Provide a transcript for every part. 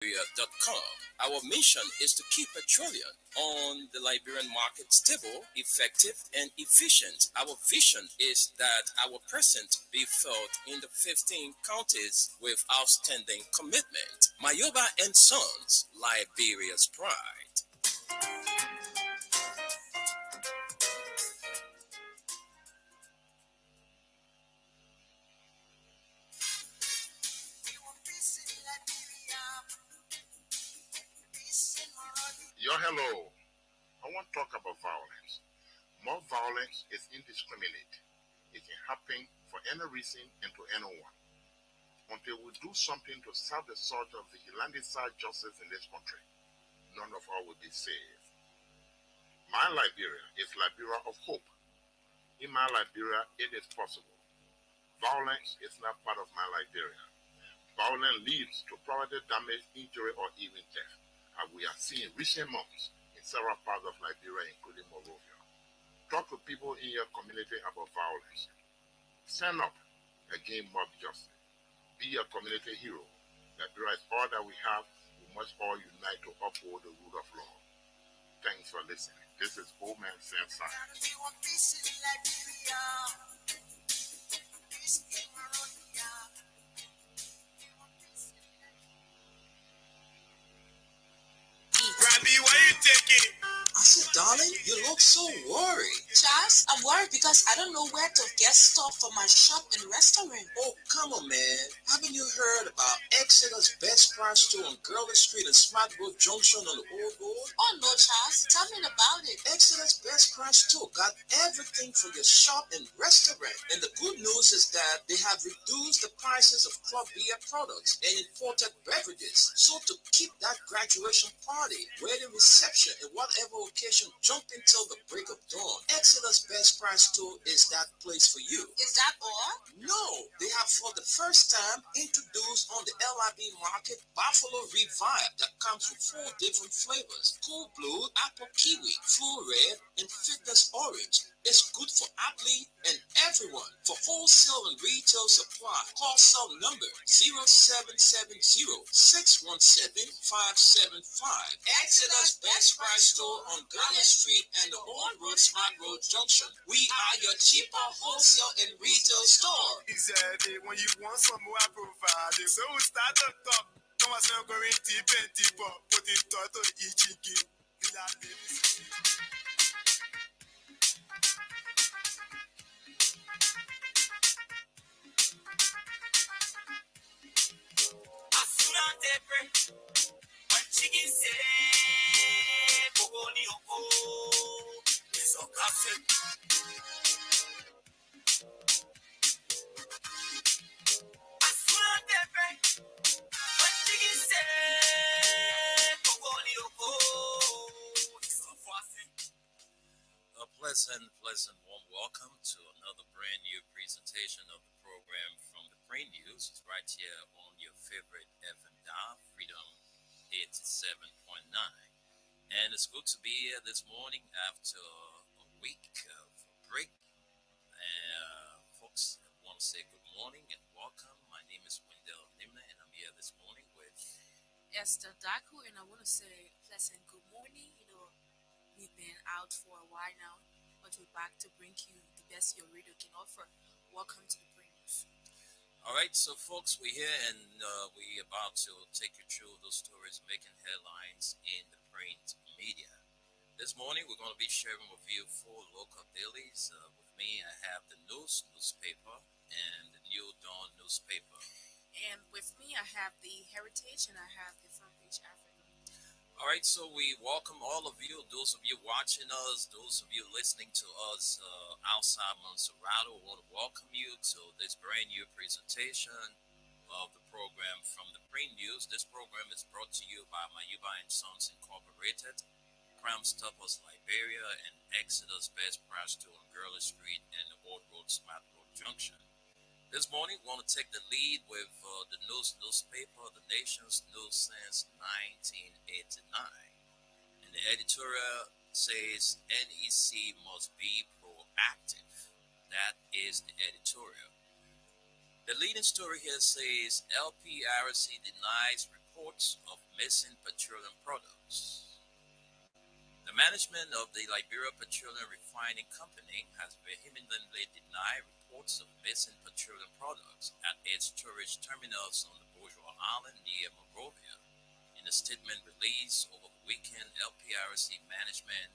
Liberia.com. Our mission is to keep petroleum on the Liberian market stable, effective, and efficient. Our vision is that our presence be felt in the 15 counties with outstanding commitment. Mayoba and Sons, Liberia's pride. Yo, hello. I want to talk about violence. More violence is indiscriminate. It can happen for any reason and to anyone. Until we do something to serve the sort of vigilanticide justice in this country, none of us will be safe. My Liberia is Liberia of hope. In my Liberia, it is possible. Violence is not part of my Liberia. Violence leads to property damage, injury, or even death, as we have seen in recent months in several parts of Liberia, including Monrovia. Talk to people in your community about violence. Stand up against mob justice. Be a community hero. Liberia is all that we have. We must all unite to uphold the rule of law. Thanks for listening. This is Old Man Sense. Robbie, why you taking? I said, darling, you look so worried. Charles, I'm worried because I don't know where to get stuff for my shop and restaurant. Oh, come on, man. Haven't you heard about Exeter's Best Price Store on Gurley Street and Smart Road Junction on the Old Road? Oh, no, Charles. Tell me about it. Exeter's Best Price Store got everything for your shop and restaurant. And the good news is that they have reduced the prices of club beer products and imported beverages. So to keep that graduation party, wedding reception, and whatever occasion jump until the break of dawn, Exeter's Best Price Store is that place for you. Is that all? No, they have for the first time introduced on the LIB market Buffalo Revive that comes with 4 different flavors: Cool Blue, Apple Kiwi, Full Red, and Fitness Orange. It's good for athlete and everyone. For wholesale and retail supply, call cell number 0770-617-575. Exeter's Best Price Store on Garland Street and the Old Road Smart Road Junction. We are your cheaper wholesale and retail store. He said when you want some more, I provide it. So we start on top. Come on, so going to 20 pop. Put it to the ichiki. When chicken say, Bogoni Oko, is a classic. When chicken say, Bogoni Oko, is a classic. A pleasant warm welcome to another brand new presentation of the program from the Brain News. It's right here on your favorite FM dial, Freedom 87.9. And it's good to be here this morning after a week of break. Folks, I want to say good morning and welcome. My name is Wendell Nimna, and I'm here this morning with Esther Daku, and I want to say pleasant good morning. We've been out for a while now, but we're back to bring you the best your radio can offer. Welcome to the Brain News. All right, so folks, we're here and we're about to take you through those stories making headlines in the print media. This morning, we're going to be sharing with you 4 local dailies. With me, I have the News newspaper and the New Dawn newspaper. And with me, I have the Heritage and I have the Front Page Africa. All right, so we welcome all of you, those of you watching us, those of you listening to us outside Monserrato. We want to welcome you to this brand new presentation of the program from the Brain News. This program is brought to you by Mayuba and Sons Incorporated, Crime Stoppers Liberia, and Exeter's Best Price Store on Gurley Street and the Old Road Smart Road Junction. This morning, we want to take the lead with the News newspaper, the nation's news since 1989. And the editorial says NEC must be proactive. That is the editorial. The leading story here says LPRC denies report reports of missing petroleum products. The management of the Liberia Petroleum Refining Company has vehemently denied reports of missing petroleum products at its storage terminals on the Bourgeois Island near Monrovia. In a statement released over the weekend, LPRC management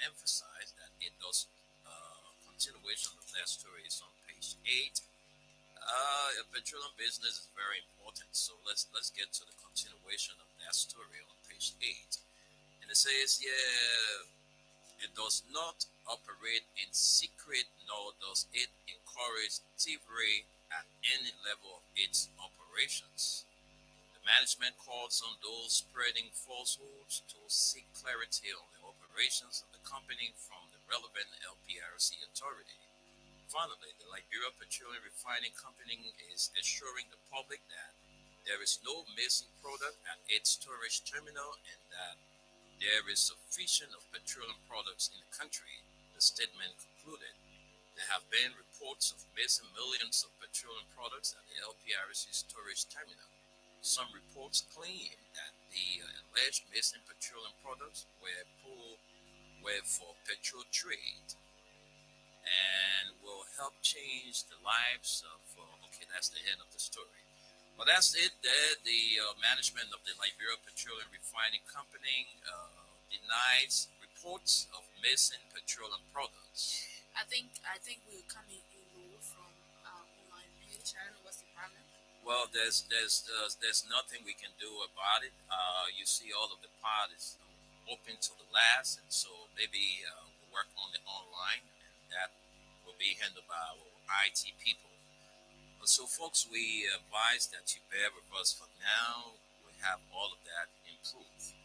emphasized that it does continuation of that story is on page 8. A petroleum business is very important, so let's get to the continuation of that story on page 8. And it says, yeah, it does not operate in secret, nor does it encourage thievery at any level of its operations. The management calls on those spreading falsehoods to seek clarity on the operations of the company from the relevant LPRC authority. Finally, the Liberia Petroleum Refining Company is assuring the public that there is no missing product at its storage terminal and that there is sufficient of petroleum products in the country, the statement concluded. There have been reports of missing millions of petroleum products at the LPRC storage terminal. Some reports claim that the alleged missing petroleum products were for petrol trade and will help change the lives of. Okay, that's the end of the story. Well, that's it. There, the management of the Liberia Petroleum Refining Company denies reports of missing petroleum products. I think we're coming in low from our online page. I don't know what's the problem. Well, there's nothing we can do about it. You see, all of the pod is open to the last, and so maybe we'll work on the online, and that will be handled by our IT people. So, folks, we advise that you bear with us for now. We have all of that improved.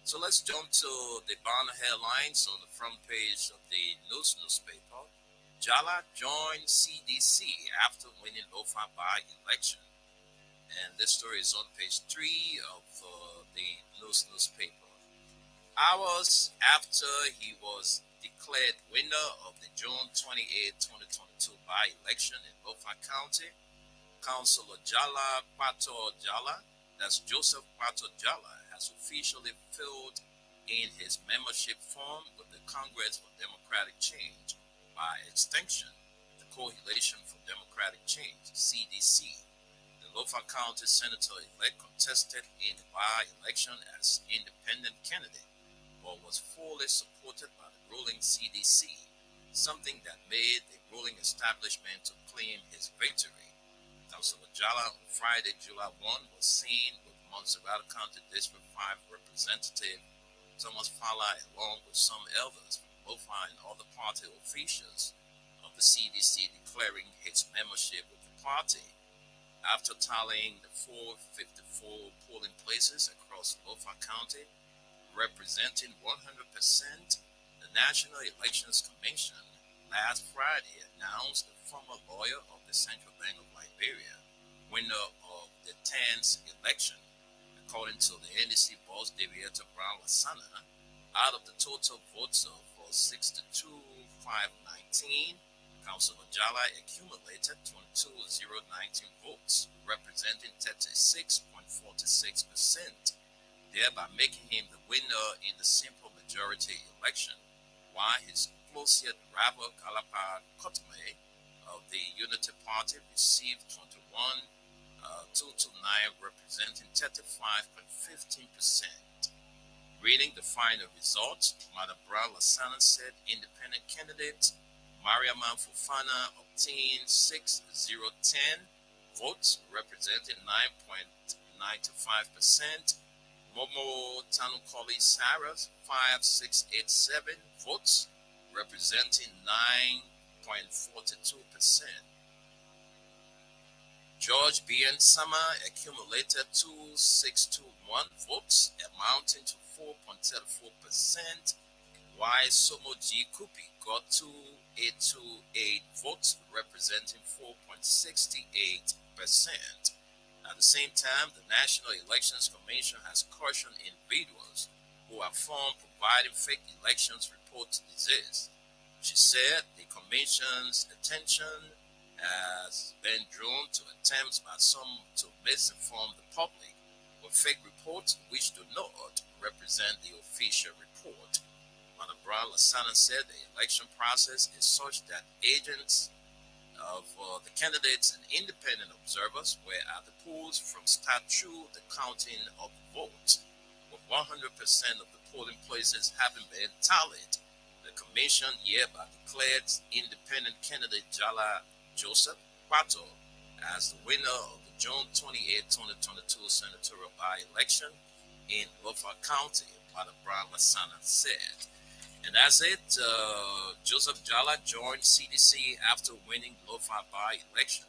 So let's jump to the banner headlines on the front page of the newspaper. Jala joined CDC after winning Lofa by-election. And this story is on page 3 of the newspaper. Hours after he was declared winner of the June 28, 2022 by-election in Lofa County, Councilor Jala Pato Jala, that's Joseph Pato Jala, has officially filled in his membership form with the Congress for Democratic Change, by extension, the Coalition for Democratic Change, CDC. The Lofa County Senator-elect contested in the by-election as independent candidate, but was fully supported by the ruling CDC, something that made the ruling establishment to claim his victory. Councilor Jala on Friday, July 1, was seen with Montserrat County District 5 Representative Thomas Fala, along with some elders from Lofa and other party officials of the CDC, declaring his membership with the party. After tallying the 454 polling places across Lofa County, representing 100%, the National Elections Commission last Friday announced the former lawyer of the Central Bank of Liberia winner of the 10th election. According to the NDC boss, Davieta Brown Lasana, out of the total votes of 62,519, Councilor Jala accumulated 22,019 votes, representing 36.46%, thereby making him the winner in the simple majority election, while his closest rival Kalapa Kotme of the Unity Party received 21,229, representing 35.15%. Reading the final results, Madam Brown Lasana said independent candidate Mariama Fufana obtained 6,010 votes, representing 9.95%. Momo Tanukoli Saras 5,687 votes, representing 9.42%. George B.N. Sama accumulated 2,621 votes, amounting to 4.34%, while Somo G. Kupi got 2,828 votes, representing 4.68%. At the same time, the National Elections Commission has cautioned individuals who are found providing fake elections reports disease. She said the Commission's attention has been drawn to attempts by some to misinform the public who were fake reports which do not represent the official report. Madam Brown Lasana said the election process is such that agents of the candidates and independent observers were at the polls from start through the counting of votes, with 100% of the polling places having been tallied. The commission hereby declared independent candidate Jala Joseph Pato as the winner of the June 28, 2022 senatorial by-election in Lofa County, Madam Brown Lasana said. And that's it. Joseph Jala joined CDC after winning Lofa by-election.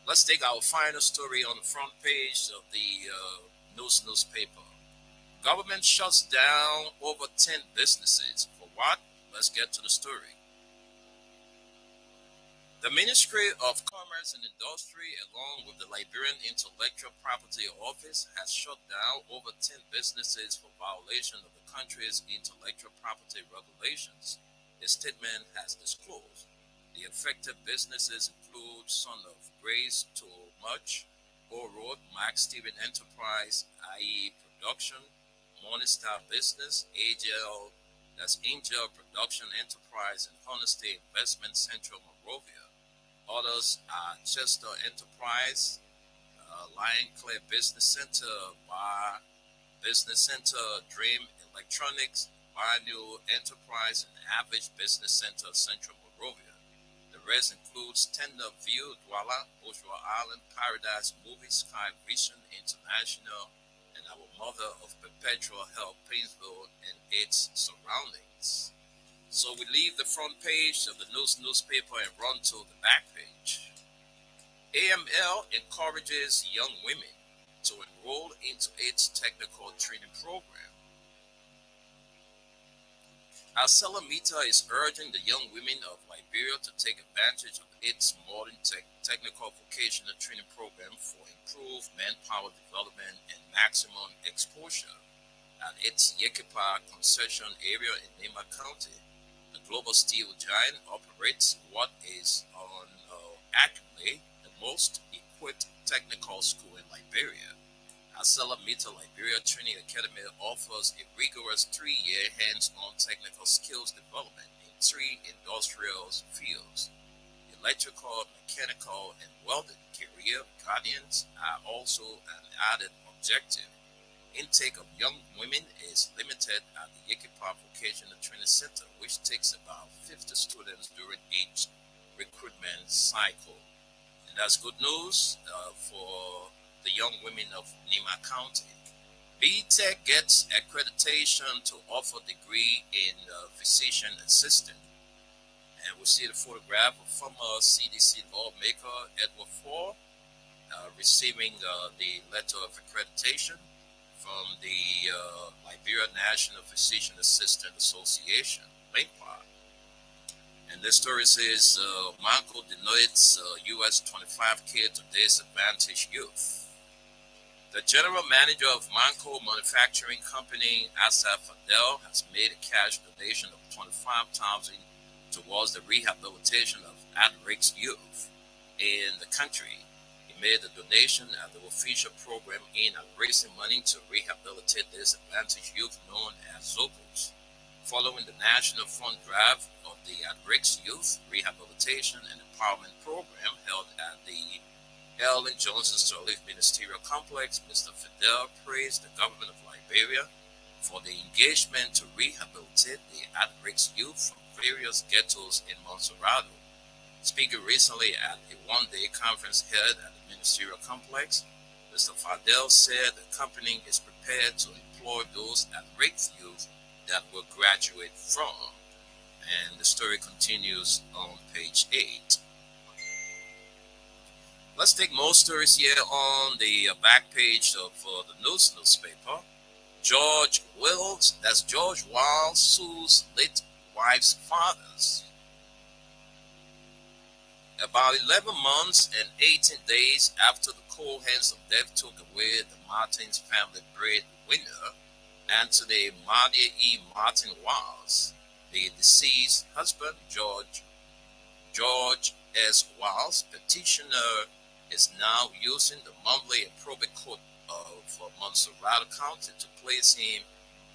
Let's take our final story on the front page of the newspaper. Government shuts down over 10 businesses. For what? Let's get to the story. The Ministry of Commerce and Industry, along with the Liberian Intellectual Property Office, has shut down over 10 businesses for violation of the country's intellectual property regulations, a statement has disclosed. The affected businesses include Son of Grace Too Much, O Road, Max Steven Enterprise, IE Production, Morningstar Business, AGL, that's Angel Production Enterprise, and Honesty Investment Central Monrovia. Others are Chester Enterprise, Lion Clear Business Center, Bar Business Center, Dream Electronics, Bar New Enterprise, and Average Business Center, Central Monrovia. The rest includes Tender View, Douala, Oshua Island, Paradise Movie, Sky Vision International, and Our Mother of Perpetual Help, Painesville, and its surroundings. So we leave the front page of the newspaper and run to the back page. AML encourages young women to enroll into its technical training program. ArcelorMittal is urging the young women of Liberia to take advantage of its modern technical vocational training program for improved manpower development and maximum exposure at its Yekipa concession area in Nema County. The global steel giant operates what is accurately the most equipped technical school in Liberia. ArcelorMittal Liberia Training Academy offers a rigorous 3-year hands-on technical skills development in 3 industrial fields. Electrical, mechanical, and welding career guardians are also an added objective. Intake of young women is limited at the Yekipa Vocational Training Center, which takes about 50 students during each recruitment cycle. And that's good news for the young women of Nema County. BTech gets accreditation to offer degree in physician assistant. And we see the photograph of former CDC lawmaker Edward Ford receiving the letter of accreditation from the Liberia National Physician Assistant Association, LINPA. And this story says, Manco denotes US 25K to disadvantaged youth. The general manager of Manco Manufacturing Company, Asaf Fadel, has made a cash donation of $25,000 towards the rehabilitation of at-risk youth in the country. Made the donation at the official program aimed at raising money to rehabilitate disadvantaged youth known as ZOPOs. Following the National Fund drive of the At-Risk Youth Rehabilitation and Empowerment Program held at the Ellen Johnson Sirleaf Ministerial Complex, Mr. Fidel praised the government of Liberia for the engagement to rehabilitate the at-risk youth from various ghettos in Montserrat. Speaking recently at a one-day conference held at the Ministerial Complex, Mr. Fadel said the company is prepared to employ those at-risk youth that will graduate from. And the story continues on page 8. Let's take more stories here on the back page of the newspaper. George Wills, that's George Wiles, sues late wife's fathers. About 11 months and 18 days after the cold hands of death took away the Martins family breadwinner, Anthony Madia E. Martin Wiles, the deceased husband, George S. Wiles, petitioner, is now using the monthly and probate court of Montserrat County to place him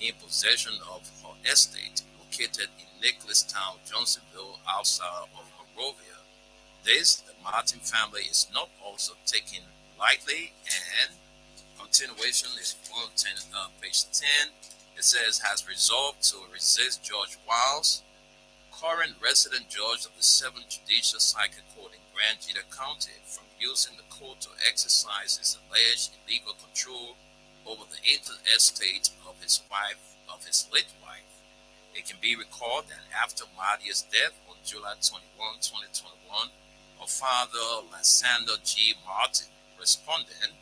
in possession of her estate located in Nicholas-Town, Johnsonville, outside of Monrovia. This, the Martin family is not also taken lightly, and continuation is on page 10. It says, has resolved to resist George Wiles, current resident judge of the 7th Judicial Circuit Court in Grand Gila County, from using the court to exercise his alleged illegal control over the estate of his late wife. It can be recalled that after Madia's death on July 21, 2021, her father, Lysander G. Martin, respondent,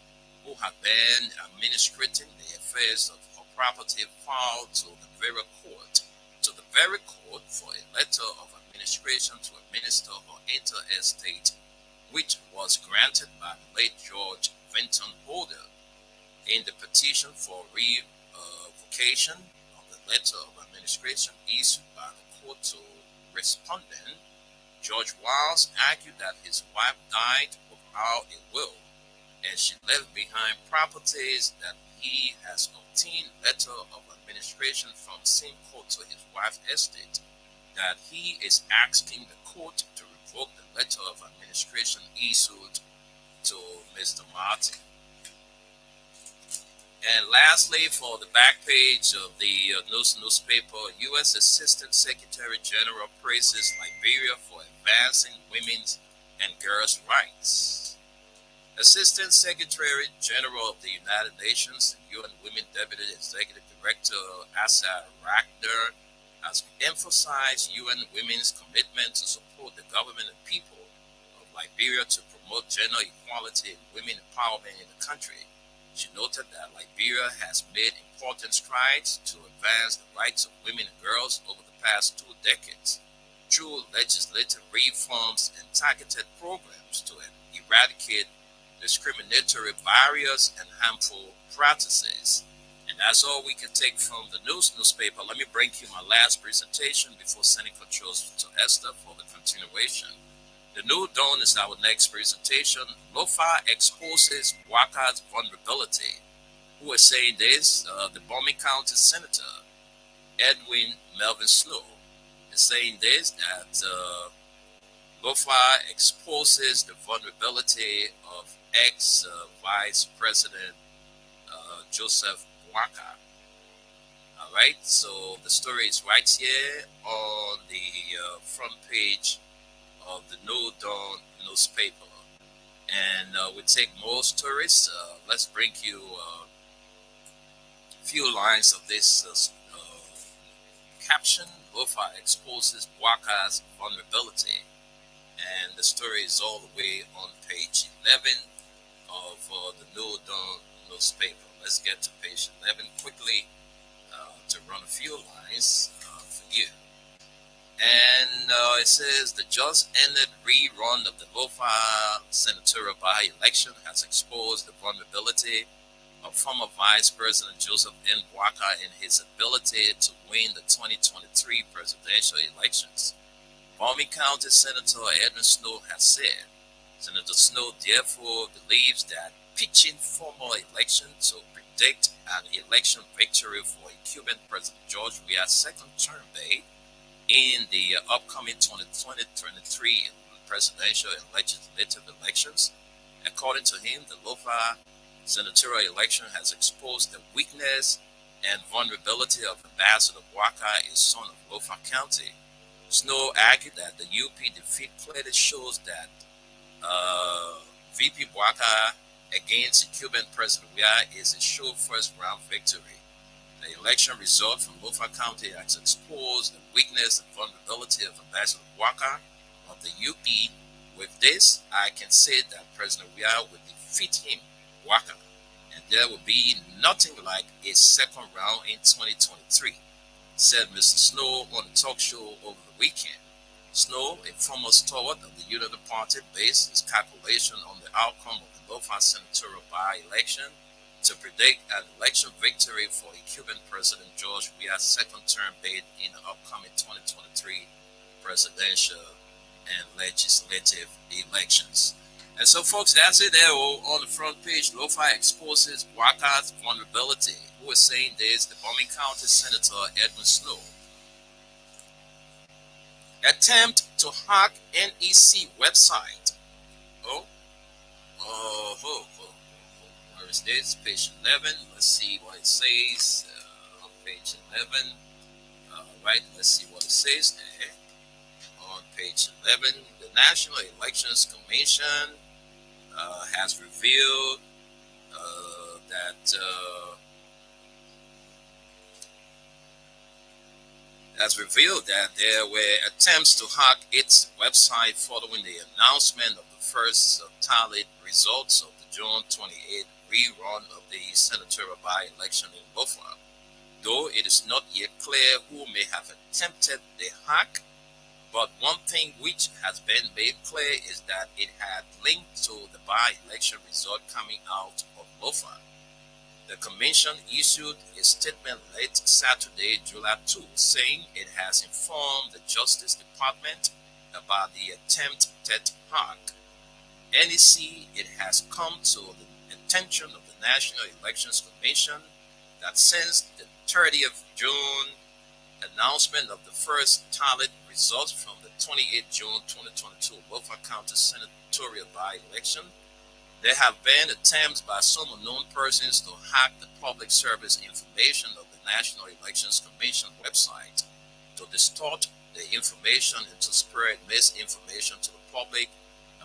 who had been administrating the affairs of her property, filed to the very court for a letter of administration to administer her interstate, which was granted by the late George Vinton Holder. In the petition for revocation of the letter of administration issued by the court to respondent, George Wiles argued that his wife died without a will, and she left behind properties that he has obtained letter of administration from same court to his wife's estate, that he is asking the court to revoke the letter of administration issued to Mr. Martin. And lastly, for the back page of the newspaper, U.S. Assistant Secretary General praises Liberia for advancing women's and girls' rights. Assistant Secretary General of the United Nations and UN Women Deputy Executive Director Asa Ragnar has emphasized UN Women's commitment to support the government and people of Liberia to promote gender equality and women empowerment in the country. She noted that Liberia has made important strides to advance the rights of women and girls over the past 2 decades through legislative reforms and targeted programs to eradicate discriminatory barriers and harmful practices. And that's all we can take from the newspaper. Let me bring you my last presentation before sending controls to Esther for the continuation. The New Dawn is our next presentation. Lofa exposes Waka's vulnerability. Who is saying this? The Bombay County Senator, Edwin Melvin Snow, is saying this, that Lofa exposes the vulnerability of ex-Vice President Joseph Waka. All right, so the story is right here on the front page of the New Dawn newspaper. And we take more stories. Let's bring you a few lines of this caption. Lofa exposes Waka's vulnerability. And the story is all the way on page 11 of the New Dawn newspaper. Let's get to page 11 quickly to run a few lines for you. And it says the just ended rerun of the Lofa senatorial by-election has exposed the vulnerability of former Vice President Joseph N. Waka in his ability to win the 2023 presidential elections. Bombay County Senator Edwin Snow has said, Senator Snow therefore believes that pitching former election to predict an election victory for incumbent President George Weah's second term bid in the upcoming 2023 presidential and legislative elections. According to him, the Lofa senatorial election has exposed the weakness and vulnerability of Ambassador Waka, a son of Lofa County. Snow argued that the UP defeat clearly shows that VP Waka against incumbent President Weah is a sure first-round victory. The election result from Lofa County has exposed the weakness and vulnerability of Ambassador Waka of the UP. With this, I can say that President Weah will defeat him, Waka, and there will be nothing like a second round in 2023, said Mr. Snow on a talk show over the weekend. Snow, a former stalwart of the Unity Party, based his calculation on the outcome of the Lofa senatorial by-election to predict an election victory for incumbent President George Weah's second term bid in the upcoming 2023 presidential and legislative elections. And so, folks, that's it there on the front page. Lo-Fi exposes Waka's vulnerability. Who is saying this? The Bombing County Senator Edmund Snow. Attempt to hack NEC website. Oh, where is this? Page 11. Let's see what it says on page 11. Right, let's see what it says there. On page 11, the National Elections Commission has revealed that there were attempts to hack its website following the announcement of the first tallied results of the June 28 rerun of the senatorial by-election in Lofa. Though it is not yet clear who may have attempted the hack, but one thing which has been made clear is that it had linked to the by-election result coming out of Lofa. The Commission issued a statement late Saturday, July 2, saying it has informed the Justice Department about the attempted hack. NEC, it has come to the attention of the National Elections Commission that since the 30th June announcement of the first tallied results from the 28th June 2022 Lofa County senatorial by-election, there have been attempts by some unknown persons to hack the public service information of the National Elections Commission website, to distort the information and to spread misinformation to the public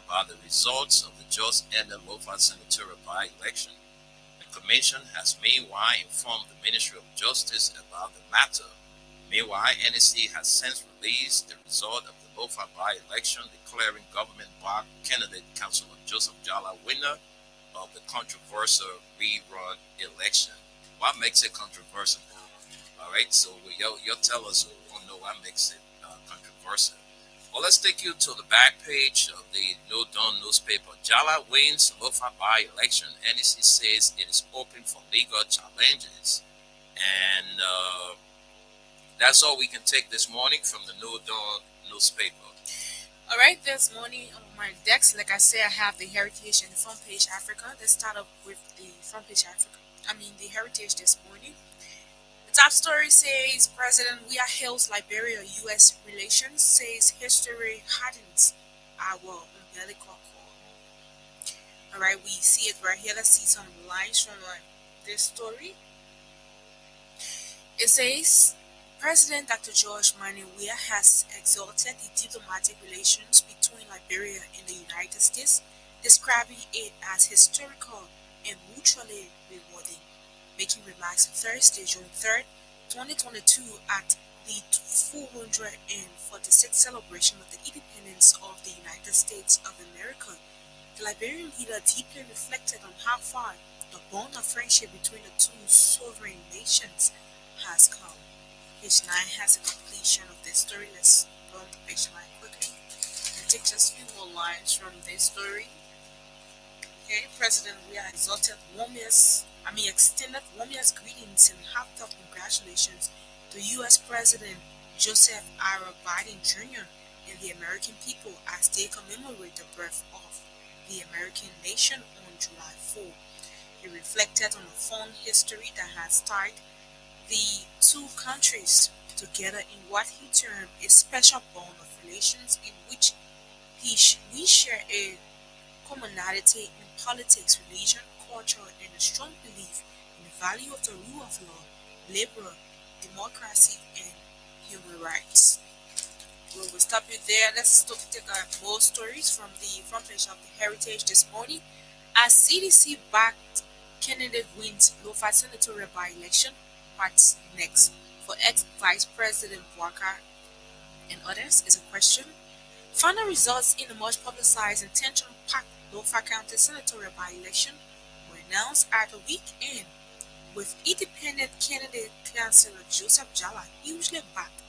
about the results of the just ended Lofa senatorial by-election. The Commission has meanwhile informed the Ministry of Justice about the matter. Meanwhile, NEC has since released the result of the Lofa by-election, declaring government-backed candidate Councilor Joseph Jala winner of the controversial rerun election. What makes it controversial? All right, so you'll tell us who will know what makes it controversial. Well, let's take you to the back page of the No Dawn newspaper. Jala wins Lofa by-election. NEC says it is open for legal challenges. And that's all we can take this morning from the No Dawn newspaper. All right, this morning on my decks, like I said, I have the Heritage and the Front Page Africa. Let's start up with the Front Page Africa. The Heritage this morning. The top story says President Weah hails Liberia-U.S. relations, says history hardens our umbilical cord. All right, we see it right here. Let's see some lines from this story. It says President Dr. George Manneh Weah has exalted the diplomatic relations between Liberia and the United States, describing it as historical and mutually rewarding, making remarks Thursday, June 3rd, 2022 at the 446th celebration of the independence of the United States of America. The Liberian leader deeply reflected on how far the bond of friendship between the two sovereign nations has come. Page 9 has a completion of this story. Let's go to page 9 quickly and take just a few more lines from this story. Okay, President Weah extended warmest greetings and heartfelt congratulations to U.S. President Joseph R. Biden Jr. and the American people as they commemorate the birth of the American nation on July 4. He reflected on a fond history that has tied the two countries together in what he termed a special bond of relations in which we share a commonality in politics, religion, culture, and a strong belief in the value of the rule of law, liberal democracy, and human rights. We'll stop it there. Let's take more stories from the front page of the Heritage this morning. As CDC-backed candidate wins Lofa senatorial by-election, what's next for ex-Vice President Walker and others is a question. Final results in the much publicized and tension-packed Lofa County senatorial by-election were announced at the weekend, with independent candidate Councilor Joseph Jala hugely backed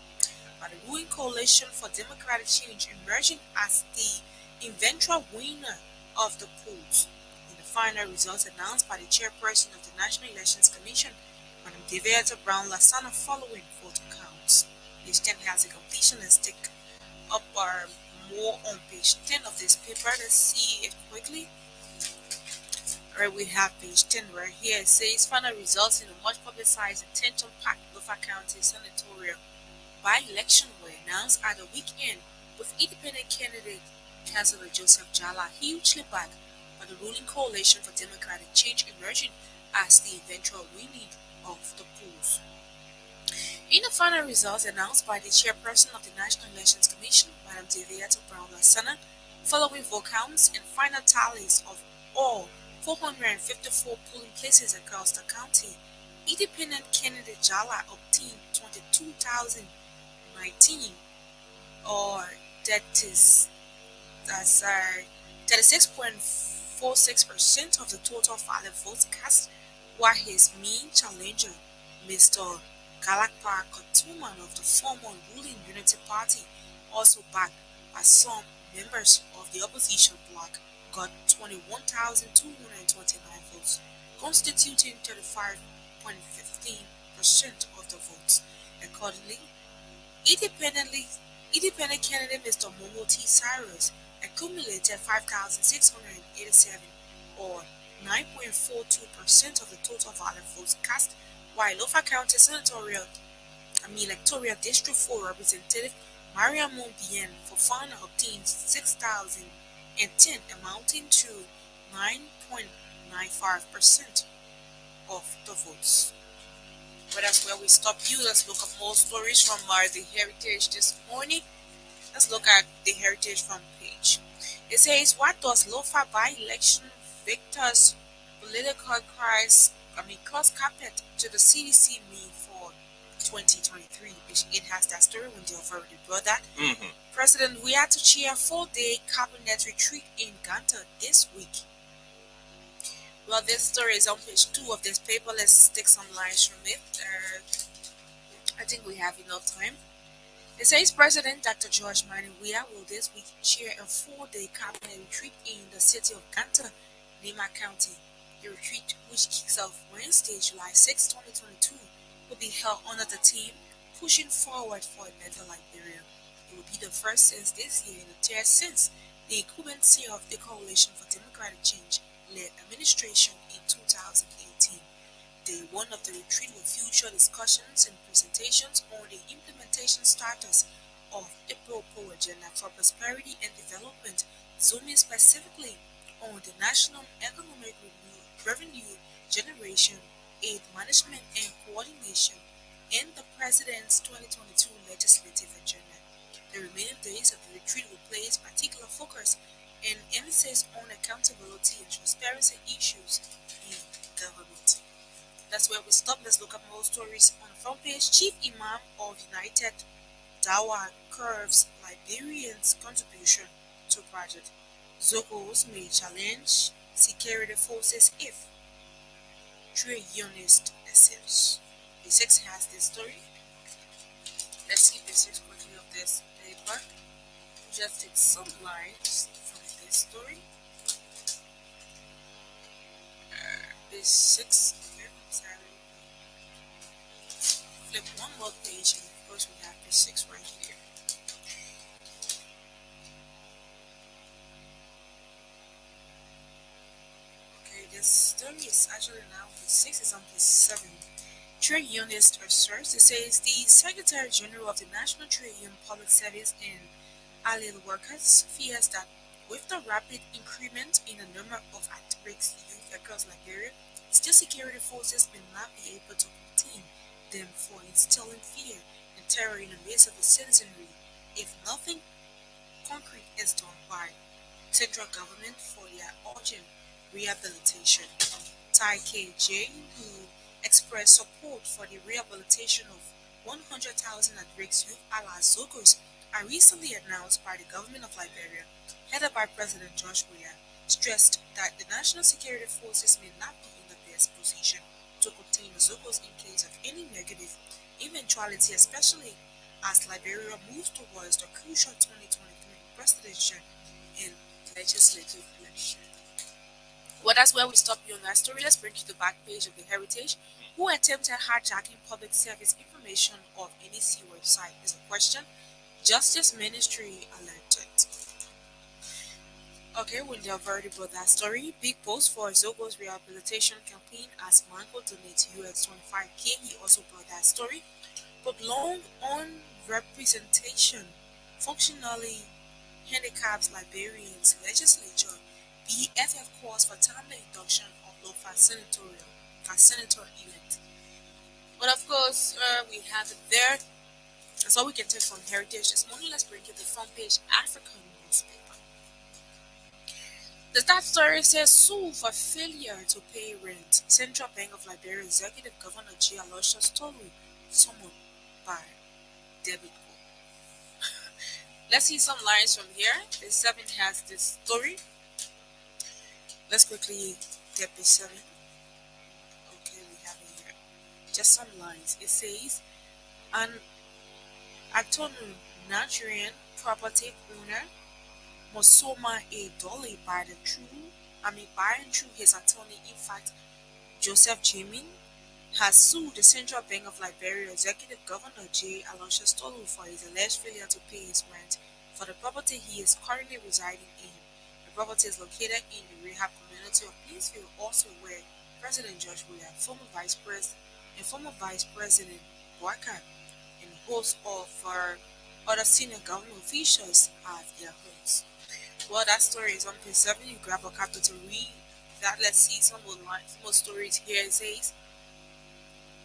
by the ruling Coalition for Democratic Change emerging as the eventual winner of the polls. In the final results announced by the chairperson of the National Elections Commission, Madam Deveta Brown Lasana, following vote counts. Page 10 has a completion. Let's take up our more on page 10 of this paper. Let's see it quickly. Alright, we have page 10 right here. It says final results in a much publicized and tension-packed Lofa County senatorial by-election were announced at the weekend, with independent candidate Councilor Joseph Jala hugely backed by the ruling coalition for democratic change emerging as the eventual winner of the polls. In the final results announced by the chairperson of the National Elections Commission, Madam Deviato Brown Lassana, following vote counts and final tallies of all 454 polling places across the county, independent candidate Jala obtained 22,019, or that's 36.46% of the total valid votes cast, while his main challenger, Mr. Galakpa Kotuman of the former ruling Unity Party, also backed by some members of the opposition bloc, got 21,229 votes, constituting 35.15% of the votes. Accordingly, independent candidate Mr. Momo T. Cyrus accumulated 5,687, or 9.42% of the total valid votes cast, while Lofa County Electoral District 4 Representative Maria Mombien for Fana obtained 6,010, amounting to 9.95% of the votes. But that's where we stop you. Let's look at more stories from The Heritage this morning. Let's look at The Heritage front page. It says, what does Lofa by-election victors' political cries, cross carpet to the CDC mean for 2023? It has that story when they have already brought that. President Weah to chair 4-day cabinet retreat in Ganta this week. Well, this story is on page 2 of this paper. Let's take some lines from it. I think we have enough time. It says President Dr. George Mani Weah will this week chair a 4-day cabinet retreat in the city of Ganta, Nima County. The retreat, which kicks off Wednesday, July 6, 2022, will be held under the theme Pushing Forward for a Better Liberia. It will be the first since this year and the third since the incumbency of the Coalition for Democratic Change led administration in 2018. Day 1 of the retreat will feature discussions and presentations on the implementation status of the Pro Agenda for Prosperity and Development, zooming specifically on the National Economic Revenue Generation, Aid Management and Coordination, and the President's 2022 legislative agenda. The remaining days of the retreat will place particular focus and emphasis on accountability and transparency issues in government. That's where we stop. Let's look at more stories on the front page. Chief Imam of United Dawa curves Liberians' contribution to project. Zogos may challenge security forces if trade unionist assails. The 6 has this story. Let's see the 6 quickly of this paper. Just take some lines from this story. This 6. Okay, sorry. Flip one more page, and of course we have the 6 right here. Okay, this story is actually now page 6 is on page 7. Trade unionist asserts. It says the Secretary General of the National Trade Union Public Service and Allied Workers fears that with the rapid increment in the number of at-risk youth across Liberia, still security forces may not be able to contain them for instilling fear and terror in the midst of the citizenry if nothing concrete is done by central government for their urgent rehabilitation. Tai KJ, who expressed support for the rehabilitation of 100,000 at-risk youth allies Zogos, are recently announced by the government of Liberia, headed by President George Weah, stressed that the national security forces may not be in the best position to contain the Zogos in case of any negative eventuality, especially as Liberia moves towards the crucial 2023 presidential and legislative election. Well, that's where we stop you on that story. Let's bring you to the back page of the Heritage. Who attempted hijacking public service information of NEC website is a question. Justice Ministry alerted. Okay, when they have already brought that story, big post for Zogo's rehabilitation campaign as Mango donates US 25K. He also brought that story. But long on representation, functionally handicapped Liberians legislature, BFF calls for timely induction of low-fat senator elect. But of course, we have it there. That's all we can take from Heritage this morning. Let's bring you the front page African newspaper. The top story says sue for failure to pay rent. Central Bank of Liberia Executive Governor G. Aloysius Tolu summoned by debit code. Let's see some lines from here. Page 7 has this story. Let's quickly get page 7. Okay, we have it here. Just some lines. It says, an Atonu Nigerian property owner Mosoma A. Dolly buying through his attorney, in fact, Joseph Jamin, has sued the Central Bank of Liberia Executive Governor J. Aloysius Tolu for his alleged failure to pay his rent for the property he is currently residing in. The property is located in the rehab community of Plainsville, also where President George Weah, former Vice President Boakai, and hosts of other senior government officials have their homes. Well, that story is on page 7. You grab a copy to read that. Let's see some more stories here. It says,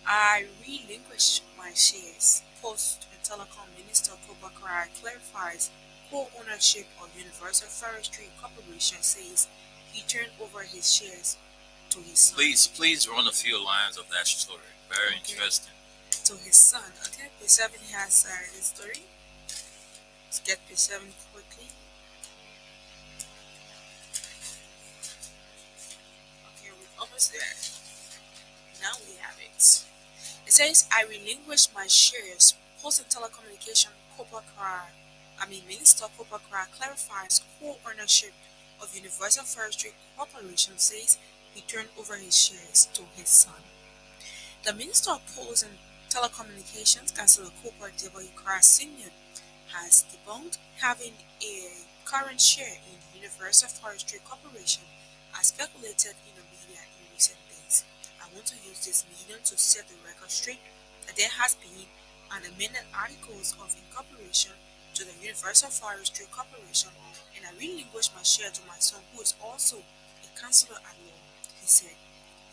I relinquish my shares. Post and Telecom Minister Kobakara clarifies co-ownership of Universal Forestry Corporation, says he turned over his shares to his son. Please run a few lines of that story. Very interesting. To his son. Okay, page 7 has his story. Let's get page 7 quickly. Okay, we're almost there. Now we have it. It says, I relinquish my shares. Post and Telecommunication Minister Kopakra clarifies co-ownership of Universal Forestry Corporation, says he turned over his shares to his son. The Minister of Posts and Telecommunications, Councillor Cooper W. Kara Sr., has debunked having a current share in Universal Forestry Corporation as speculated in the media in recent days. I want to use this medium to set the record straight that there has been an amended articles of incorporation to the Universal Forestry Corporation, and I relinquish my share to my son, who is also a councillor at law, he said.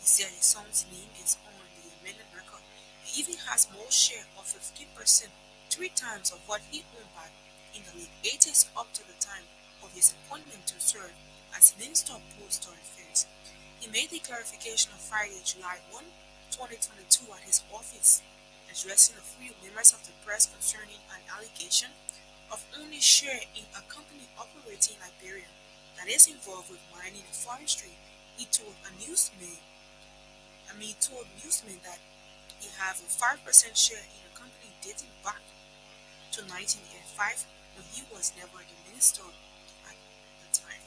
He said his son's name is on the amended record. He even has more share of 15%, 3 times of what he owned back in the late 80s up to the time of his appointment to serve as Minister of Postal Affairs. He made the clarification on Friday, July 1, 2022 at his office, addressing a few members of the press concerning an allegation of owning share in a company operating in Liberia that is involved with mining and forestry. He told newsmen that he have a 5% share in a company dating back to 1985 when he was never the minister at the time.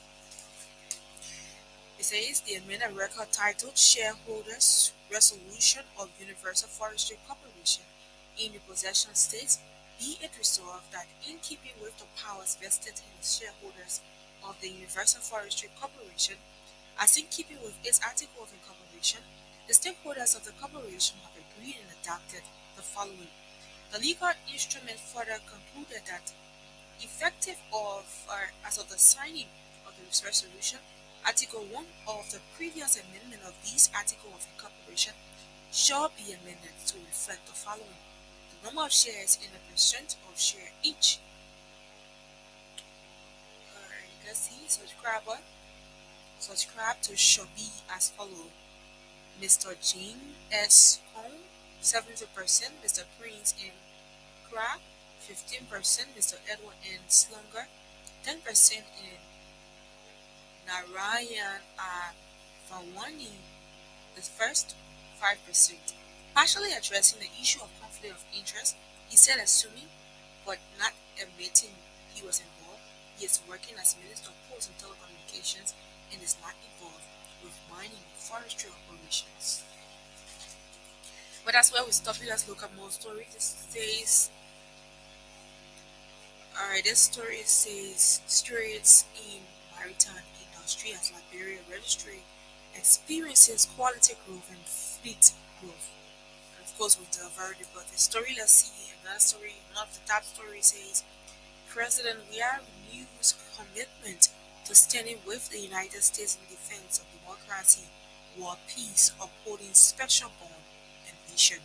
It says the amended record titled Shareholders Resolution of Universal Forestry Corporation in the possession states, be it resolved that in keeping with the powers vested in the shareholders of the Universal Forestry Corporation, as in keeping with its article of incorporation, the stakeholders of the corporation have agreed and adopted the following. The legal instrument further concluded that effective as of the signing of this resolution, Article 1 of the previous amendment of this article of incorporation shall be amended to reflect the following. The number of shares in the percent of share each. Let's see, subscribe to Shobi as follows. Mr. Jim S. Home, 70%, Mr. Prince M. Crack, 15%, Mr. Edward N. Slunger, 10% in Narayan Vawani, the first 5%. Partially addressing the issue of conflict of interest, he said assuming but not admitting he was involved, he is working as Minister of Posts and Telecommunications and is not involved with mining and forestry operations. But that's where we stop it. Let's look at more stories. This story says streets in maritime industry as Liberia registry experiences quality growth and fleet growth. And of course, we diverted, but the story, let's see another story. One of the top stories says President Weah renews commitment to standing with the United States in defense of democracy, war, peace, upholding special bond and vision.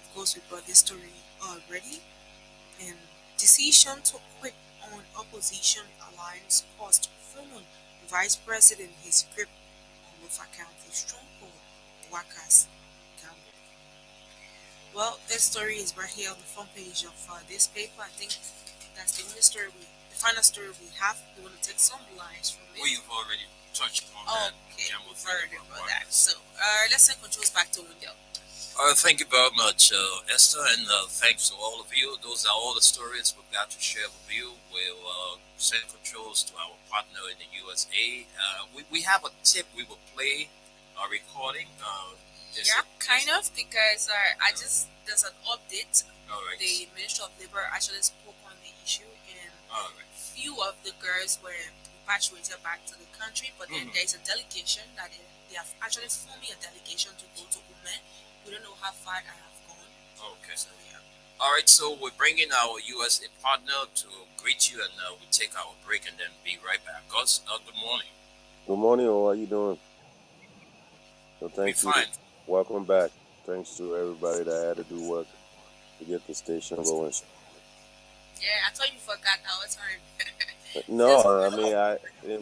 Of course, we brought this story already. And decision to quit on opposition alliance cost former Vice President his grip on Lofa County stronghold, Wakas Gamble. Well, this story is right here on the front page of this paper. I think that's the only story the final story we have. We want to take some lines from it. We've already touched on that. Okay, Gamble we've thing heard about about that. So let's send controls back to Wendell. Thank you very much, Esther, and thanks to all of you. Those are all the stories we've got to share with you. We'll send controls to our partner in the USA. We have a tip we will play a recording. Kind of, because I just, there's an update. All right. The Minister of Labor actually spoke on the issue, and All right. few of the girls were repatriated back to the country, but then there's a delegation that they have actually forming a delegation to go to Ume. We don't know how far I have gone. Okay. So yeah. All right, so we're bringing our USA partner to greet you, and we'll take our break and then be right back. Gus, good morning. Good morning, how are you doing? So Be thank you. fine. Welcome back. Thanks to everybody that had to do work to get the station going. Yeah, I thought you forgot our time. No, I mean,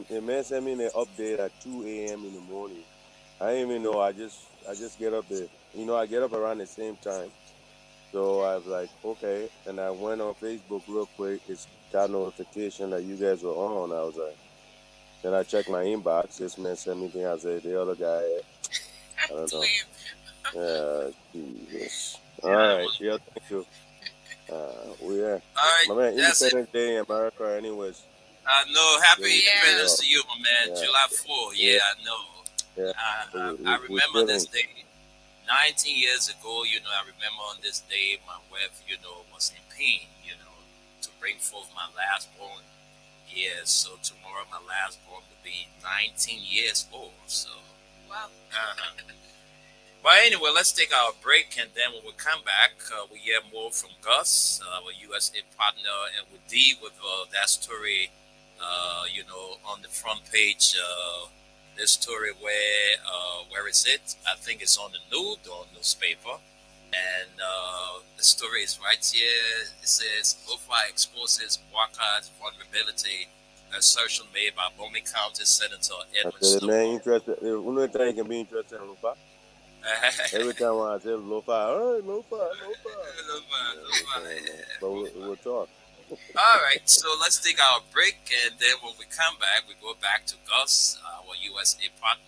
the man sent me an update at 2 a.m. in the morning. I didn't even know. I just get up there. I get up around the same time. So I was like, okay. And I went on Facebook real quick. It's got notification that you guys were on. I was like, then I checked my inbox. This man sent me thing. I said, the other guy, I don't know. Yeah, Jesus. All right. Yeah, thank you. Yeah. All right, My man, that's it. Independence Day in America, anyways. No, happy Yeah. Independence to you, my man. Yeah. July 4th. Yeah, I know. Yeah. I remember this day. 19 years ago, I remember on this day, my wife, was in pain, to bring forth my last born. Yeah, so tomorrow my last born will be 19 years old. So, Wow. but anyway, let's take our break, and then when we come back, we hear more from Gus, our USA partner, and we'll deal with that story, on the front page. This story where is it? I think it's on the Nude or newspaper, and the story is right here. It says Lofa exposes Waka's vulnerability. Assertion made by Bowman County Senator Edwin I said, man, Snowball. interested. Only thing you can be interested in Lofa. Every time when I say Lofa, hey, Lofa. But we'll talk. All right, so let's take our break, and then when we come back, we go back to Gus, our USA partner.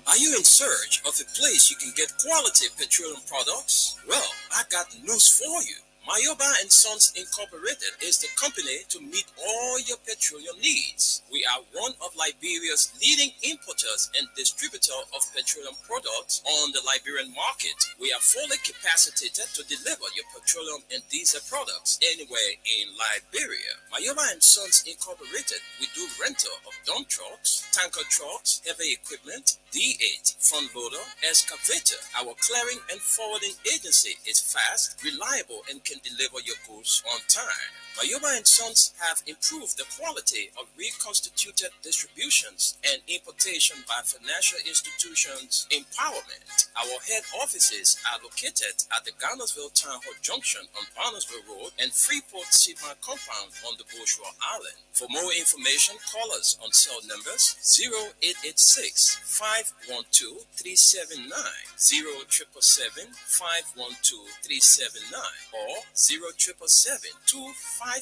Are you in search of a place you can get quality petroleum products? Well, I got news for you. Mayoba and Sons Incorporated is the company to meet all your petroleum needs. We are one of Liberia's leading importers and distributor of petroleum products on the Liberian market. We are fully capacitated to deliver your petroleum and diesel products anywhere in Liberia. Mayoba and Sons Incorporated, we do rental of dump trucks, tanker trucks, heavy equipment, D8, front loader, excavator. Our clearing and forwarding agency is fast, reliable, and can deliver your goods on time. Mayoba and Sons have improved the quality of reconstituted distributions and importation by financial institutions empowerment. Our head offices are located at the Garnersville Town Hall Junction on Barnesville Road and Freeport Seaman Compound on the Bushwa Island. For more information, call us on cell numbers 0886 512 379, 0777 512 379, or 0777 255 or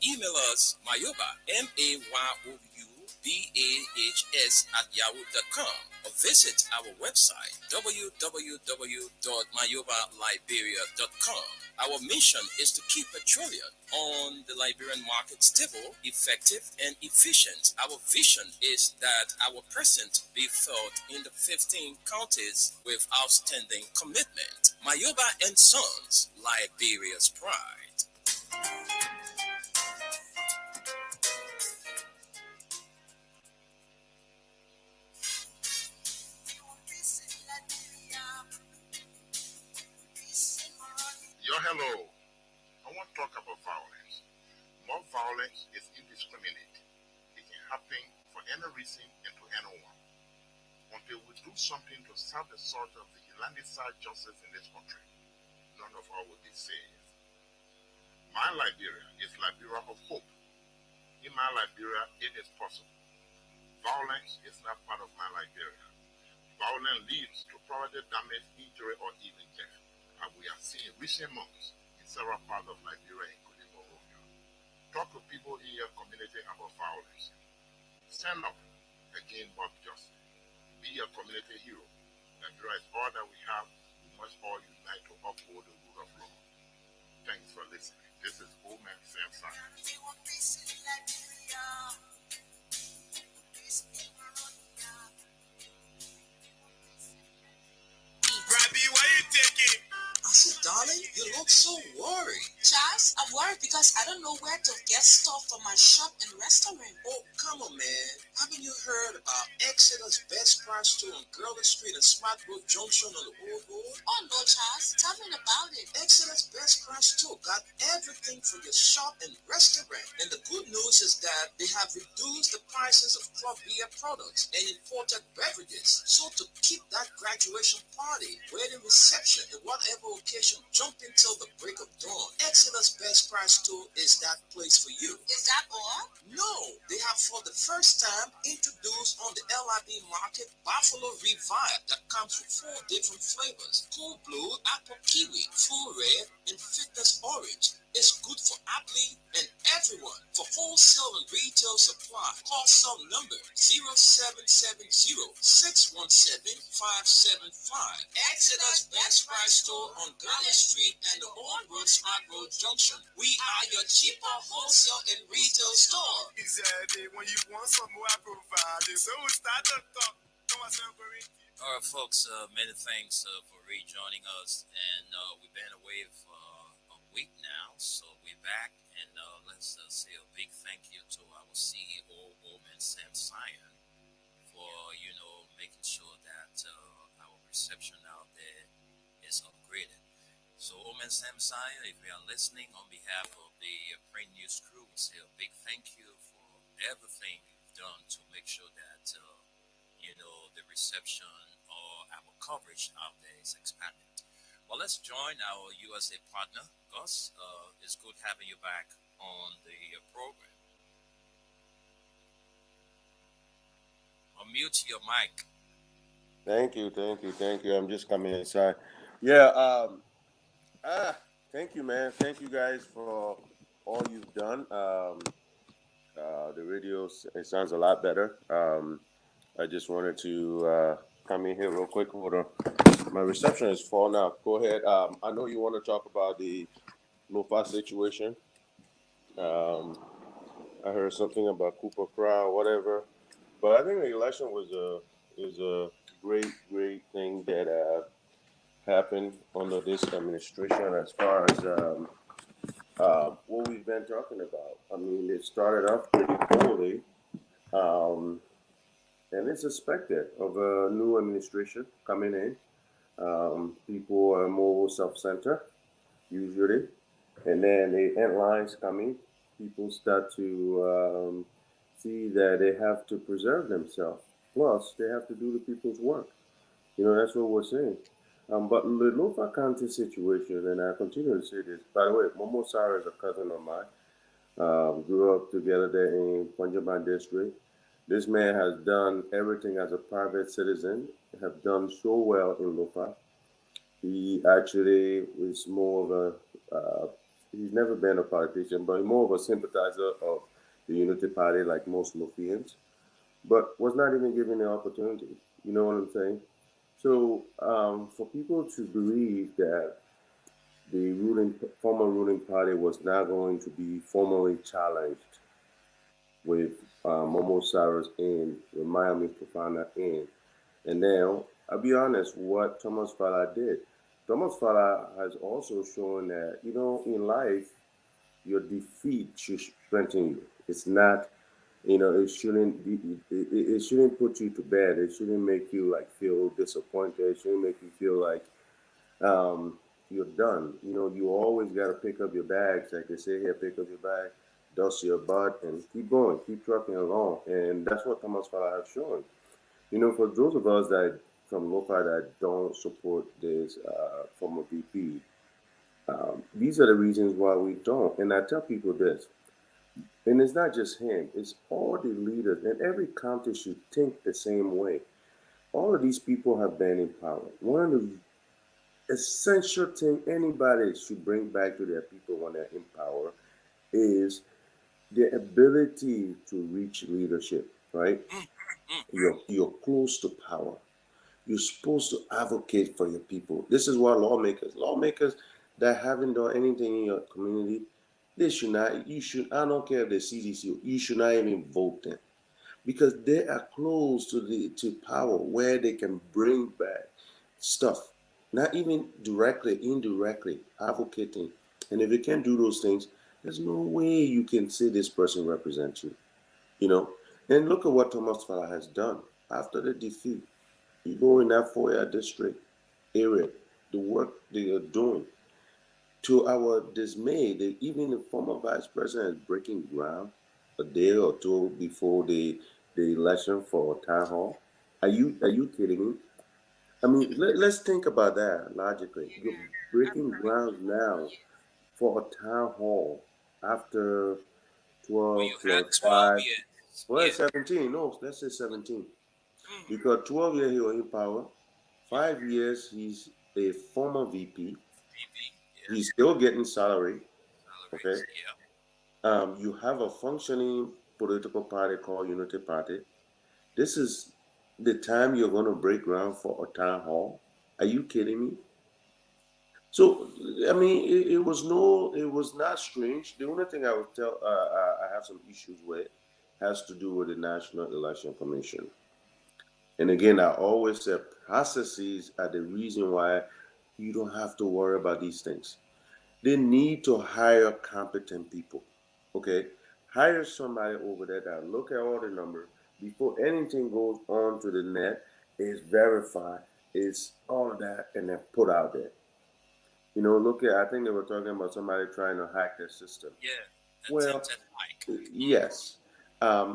email us mayoba, mayoubahs @yahoo.com, or visit our website www.mayobaliberia.com. Our mission is to keep petroleum on the Liberian market stable, effective, and efficient. Our vision is that our presence be felt in the 15 counties with outstanding commitment. Mayoba and Sons, Liberia's pride. Yo, hello. I want to talk about violence. More violence is indiscriminate. It can happen for any reason and to anyone. Until we do something to stop the sort of vigilante-side justice in this country, none of us will be safe. My Liberia is Liberia of hope. In my Liberia, it is possible. Violence is not part of my Liberia. Violence leads to property damage, injury, or even death, as we have seen in recent months in several parts of Liberia, including Monrovia. Talk to people in your community about violence. Stand up against mob justice. Be a community hero. Liberia is all that we have. We must all unite to uphold the rule of law. Thanks for listening. This is Old Man Sam Simon. Rabbi, why you taking? I said, darling, you look so worried. Charles, I'm worried because I don't know where to get stuff for my shop and restaurant. Oh, come on, man. Haven't you heard about Exodus Best Price Store on Gurley Street and Smart Road Junction on the Old Road? Oh no, Charles, tell me about it. Exodus Best Price Store got everything for your shop and restaurant. And the good news is that they have reduced the prices of club beer products and imported beverages. So to keep that graduation party, wedding reception, and whatever occasion jumping till the break of dawn, Exodus Best Price Store is that place for you. Is that all? No, they have for the first time introduced on the LIB market Buffalo Revive that comes with 4 different flavors: Cool Blue, Apple Kiwi, Full Red, and Fitness Orange. It's good for athlete and everyone. For wholesale and retail supply, call cell number 0770-617-575. Exodus Best Price Store on Gurley Street and the Old Road Smart Road Junction. We are your cheaper wholesale and retail store. He said, when you want some more, I provide it. So we start to talk. Come on, Sam Corinthians. All right, folks, many thanks for rejoining us. And we've been away for a week now, so we're back. And let's say a big thank you to our CEO, Oman Sam Sion, for, making sure that our reception out there is upgraded. So, Oman Sam Sion, if you are listening, on behalf of the Print News crew, we say a big thank you for everything you've done to make sure that, the reception or our coverage out there is expanded. Well, let's join our USA partner, Gus. It's good having you back on the program. Unmute your mic. Thank you. I'm just coming inside. Yeah. Thank you, man. Thank you guys for all you've done. The radio, it sounds a lot better. I just wanted to come in here real quick. Hold on. My reception is full now. Go ahead. I know you want to talk about the Lofa situation. I heard something about Cooper Crow, whatever. But I think the election is a great thing that happened under this administration as far as what we've been talking about. I mean, it started off pretty poorly. And it's expected of a new administration coming in. People are more self-centered, usually. And then the headlines coming, people start to see that they have to preserve themselves. Plus, they have to do the people's work. That's what we're saying. But the Lofa County situation, and I continue to say this, by the way, Momo Sarah is a cousin of mine. Grew up together there in Punjaban district. This man has done everything as a private citizen, have done so well in Lofa. He actually is more of he's never been a politician, but more of a sympathizer of the Unity Party like most Lofians, but was not even given the opportunity. You know what I'm saying? So for people to believe that the former ruling party was not going to be formally challenged with Momo Cyrus in, with Miami Profana in. And now, I'll be honest, what Thomas Fala did, Thomas Fala has also shown that, in life, your defeat should strengthen you. It's not, it shouldn't be, it shouldn't put you to bed. It shouldn't make you like feel disappointed. It shouldn't make you feel like you're done. You always got to pick up your bags, like they say here, pick up your bag, dust your butt, and keep going, keep trucking along. And that's what Thomas Fala has shown. For those of us that from Lofa that don't support this form of VP, these are the reasons why we don't. And I tell people this, and it's not just him, it's all the leaders, and every county should think the same way. All of these people have been in power. One of the essential thing anybody should bring back to their people when they're in power is the ability to reach leadership, right? You're close to power. You're supposed to advocate for your people. This is why lawmakers that haven't done anything in your community, they should not, you should, I don't care if they're CDC, you should not even vote them because they are close to power where they can bring back stuff, not even directly, indirectly advocating. And if you can't do those things, there's no way you can say this person represents you, you know. And look at what Thomas Fala has done after the defeat. You go in that 4-year district area, the work they are doing. To our dismay, even the former vice president is breaking ground a day or two before the election for town hall. Are you kidding me? I mean, let's think about that logically. You're breaking ground now for a town hall after When 12 you had plus 12 5. years. Well, Yeah. 17. No, let's say 17. Mhm. Because 12 years he was in power, 5 years he's a former VP. VP. Yeah. He's still getting salary. Okay. Salaries. Yeah. You have a functioning political party called Unity Party. This is the time you're going to break ground for a town hall. Are you kidding me? So, I mean, it was not strange. The only thing I would tell, I have some issues with, has to do with the National Election Commission. And again, I always say processes are the reason why you don't have to worry about these things. They need to hire competent people. Okay? Hire somebody over there that look at all the numbers before anything goes on to the net, is verified, is all of that, and then put out there. Look at, I think they were talking about somebody trying to hack their system. Yeah. Well, Attempted hike. yes.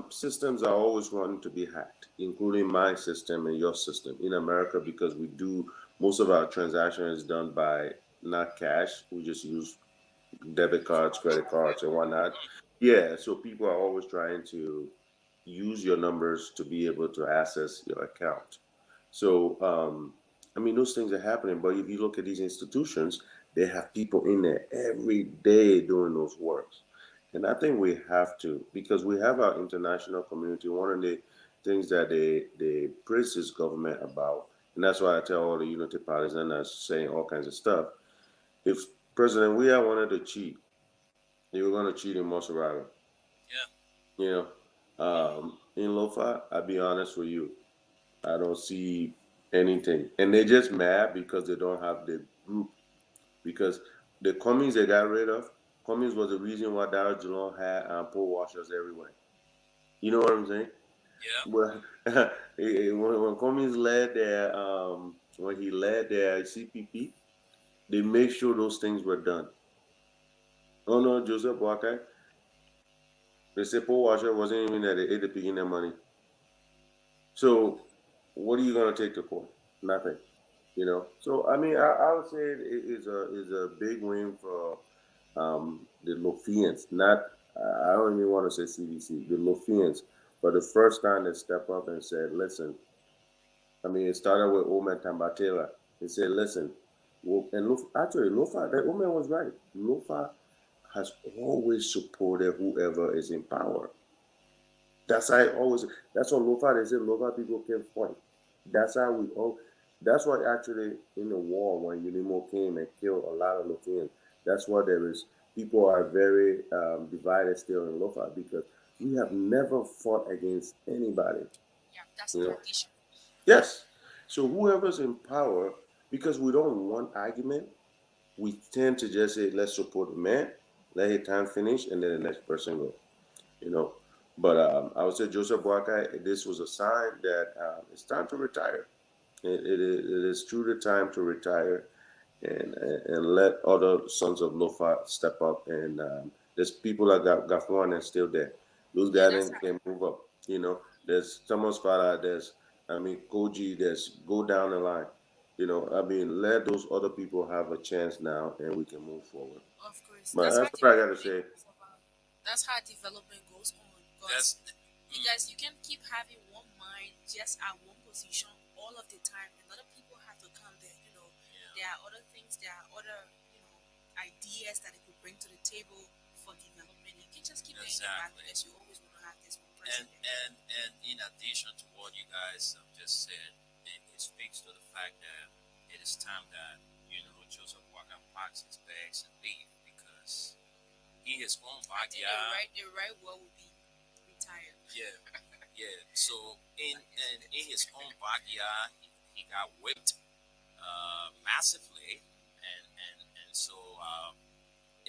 Systems are always wanting to be hacked, including my system and your system in America, because we do most of our transaction is done by not cash. We just use debit cards, credit cards, and whatnot. Yeah, so people are always trying to use your numbers to be able to access your account. So, I mean, those things are happening. But if you look at these institutions, they have people in there every day doing those works. And I think we have to, because we have our international community. One of the things that they praise this government about, and that's why I tell all the unity parties and I'm saying all kinds of stuff. If President Weah wanted to cheat, he was going to cheat in Maserati. Yeah. You in Lofa, I'll be honest with you, I don't see anything. And they're just mad because they don't have the group. Because the Cummings they got rid of, Cummings was the reason why Dow Geelong had pole washers everywhere. You know what I'm saying? Yeah. Well, when Cummings led when he led their CPP, they made sure those things were done. Oh no, Joseph Boakai, they said pole washer wasn't even at the ADP in their money. So, what are you gonna take to court? Nothing. So I mean, I would say it is a big win for the Lofians. Not, I don't even want to say CDC, the Lofians. For the first time, they stepped up and said, "Listen." I mean, it started with Omen Tambatela. They said, "Listen," and actually, Lofa, that Omen was right. Lofa has always supported whoever is in power. That's how I always. That's what Lofa. They said Lofa people can fight. That's how we all. That's why actually in the war when Unimo came and killed a lot of Lothians. That's why there is people are very divided still in Lofa because we have never fought against anybody. Yeah, that's You the know. tradition. Yes. So whoever's in power, because we don't want argument. We tend to just say, let's support the man, let his time finish, and then the next person go. You know, but I would say Joseph Boakai, this was a sign that it's time to retire. It is truly time to retire and let other sons of Lofa step up. And there's people like Gafwan and still there. Those Yeah, guys that's can move up. You know, there's Thomas Fada, there's Koji, there's go down the line. You know, let those other people have a chance now, and we can move forward. of course. But That's how that's what I gotta development say. goes about. That's how development goes on. That's Because you guys, you can't keep having one mind just at one position all of the time. And other people have to come there. You know, yeah. there are other things, there are other, ideas that they could bring to the table for development. You can just keep laying it back Exactly. because you always want to have this one And president. and in addition to what you guys have just said, it speaks to the fact that it is time that Joseph Waka packs his bags and leave because he has gone I think the backyard. right word would be retired. Yeah, yeah. So in his own backyard, he got whipped massively, and so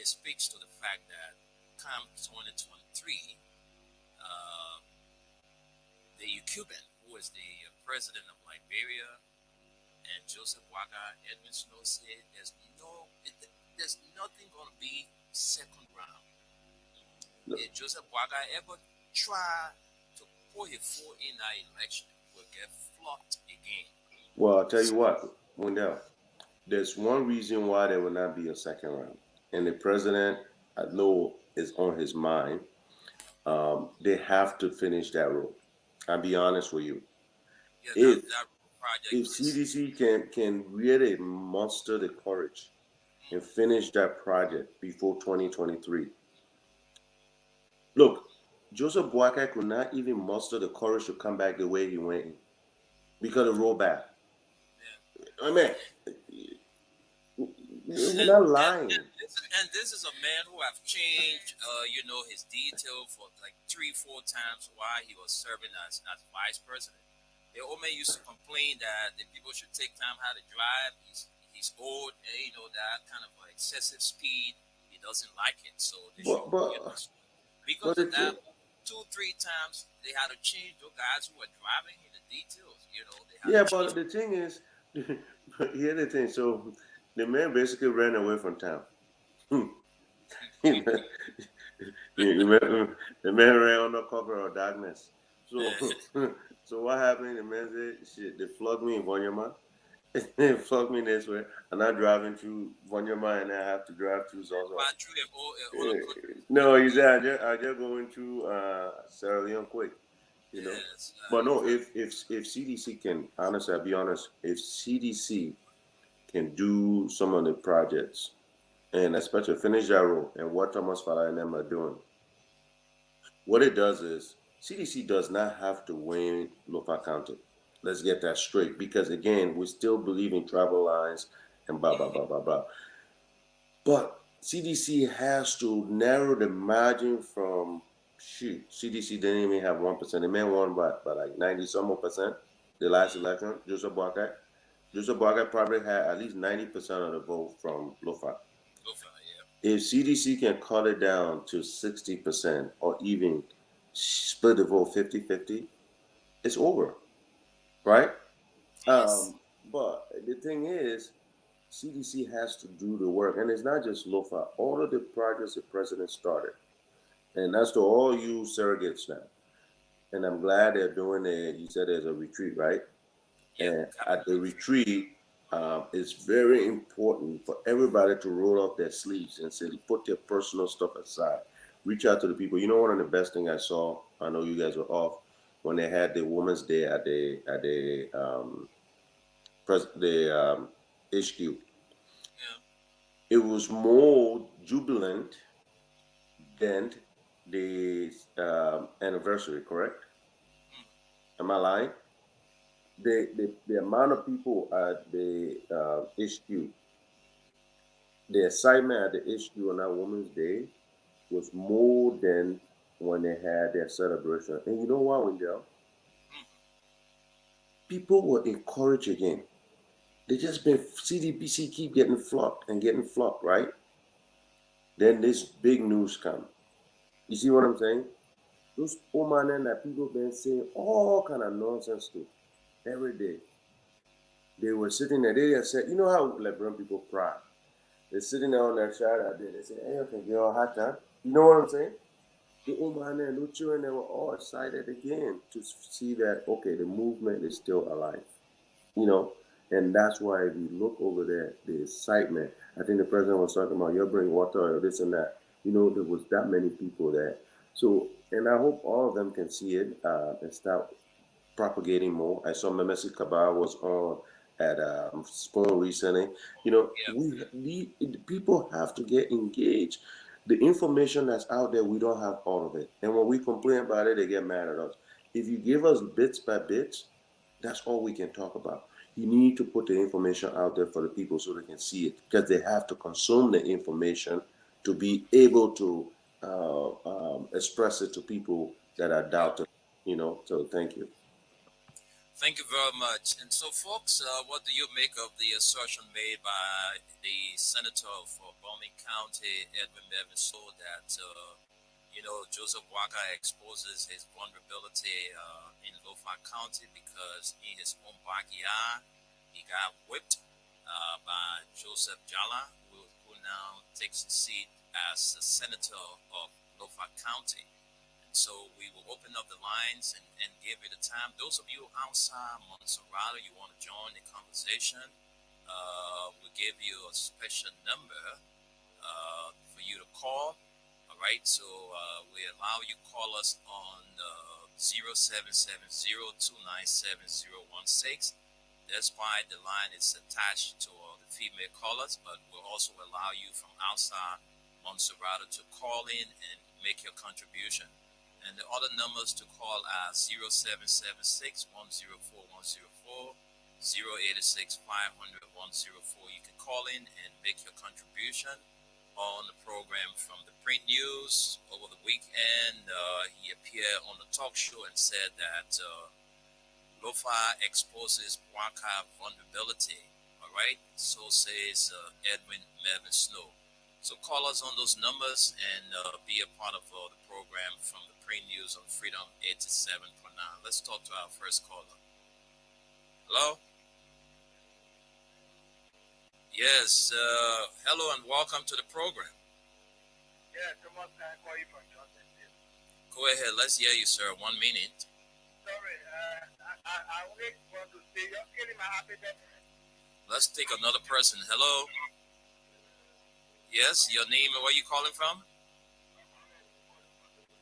it speaks to the fact that come 2023, uh, the Cuban, who is the president of Liberia, and Joseph Waka, Edwin Snow said, there's nothing gonna be second round. If Joseph Waka ever try to put his foot in that election, will get flocked again. Well, I'll tell you what, Wendell, there's one reason why there will not be a second round. And the president, I know, is on his mind. They have to finish that road. I'll be honest with you. Yeah, If that project if is CDC can really muster the courage and finish that project before 2023, look, Joseph Boakai could not even muster the courage to come back the way he went in because of rollback. I mean, we're not lying. And this is a man who have changed, his detail for like 3-4 times while he was serving as vice president. The old man used to complain that the people should take time how to drive. He's old, and that kind of excessive speed. He doesn't like it, so they should. Because but of that, 2-3 times they had to change those guys who were driving in the details. They had Yeah, to change. but the thing is, here's the thing. So the man basically ran away from town. The man ran under cover of darkness. So, so what happened? The man said, "Shit, they flogged me in Vonyama. They flogged me this way. I'm not driving through Vonyama, and I have to drive through Zaza." Why through a whole No, he said, I just going through Sierra Leone quick. yes, But no, if CDC can, honestly, I'll be honest, if CDC can do some of the projects and especially finish that road and what Thomas Fala and them are doing, what it does is CDC does not have to win Lofa County. Let's get that straight because again, we still believe in travel lines and blah blah blah blah blah. But CDC has to narrow the margin from CDC didn't even have 1%. The man won by like 90 some more percent the last election. Joseph Boakai. Joseph Boakai probably had at least 90% of the vote from Lofa. If CDC can cut it down to 60% or even split the vote 50-50, it's over. Right? Yes. But the thing is, CDC has to do the work, and it's not just LOFA. All of the projects the president started, and that's to all you surrogates now. And I'm glad they're doing it. You said there's a retreat, right? And at the retreat, it's very important for everybody to roll up their sleeves and say, put their personal stuff aside. Reach out to the people. One of the best things I saw, I know you guys were off, when they had the Women's Day at the HQ. It was more jubilant than the anniversary, correct? Am I lying? The amount of people at the HQ, the excitement at the HQ on that Women's Day was more than when they had their celebration. And you know what, Wendell? People were encouraged again. They just been CDPC keep getting flopped, right? Then this big news come. You see what I'm saying? Those women that people been saying all kind of nonsense to every day. They were sitting there. They just said, you know how Lebron people cry. They're sitting there on their side out there. They say, hey, okay, get all hot time. You know what I'm saying? The woman and the children, they were all excited again to see that, okay, the movement is still alive. You know, and that's why if you look over there, the excitement. I think the president was talking about you'll bring water or this and that. You know, there was that many people there. So, and I hope all of them can see it and start propagating more. I saw Memesi Kabal was on at Spoon recently. You know, the people have to get engaged. The information that's out there, we don't have all of it. And when we complain about it, they get mad at us. If you give us bits by bits, that's all we can talk about. You need to put the information out there for the people so they can see it, because they have to consume the information to be able to express it to people that are doubting. You know, so thank you. Thank you very much. And so, folks, what do you make of the assertion made by the senator for Bowman County, Edwin Mervyn Snow, that Joseph Waka exposes his vulnerability in Lofa County because in his own backyard he got whipped by Joseph Jala, who now takes the seat as the senator of Lofa County. So we will open up the lines and give you the time. Those of you outside Montserrat, you want to join the conversation, we'll give you a special number for you to call. All right, so we allow you call us on 0770-297-016. That's why the line is attached to the female callers, but we'll also allow you from outside Montserrat to call in and make your contribution. And the other numbers to call are 0776-104-104, 086-500-104. You can call in and make your contribution on the program from the print news. Over the weekend, he appeared on the talk show and said that Lofa exposes Waka vulnerability. All right, so says Edwin Mervyn Snow. So call us on those numbers and be a part of the program from the print news on Freedom 87.9. Let's talk to our first caller. Hello? Yes, hello and welcome to the program. Yeah, Thomas, I call you from Johnson. Go ahead, let's hear you, sir. 1 minute. Sorry, I only want to say you're killing my happiness. Let's take another person. Hello? Yes, your name and where you calling from?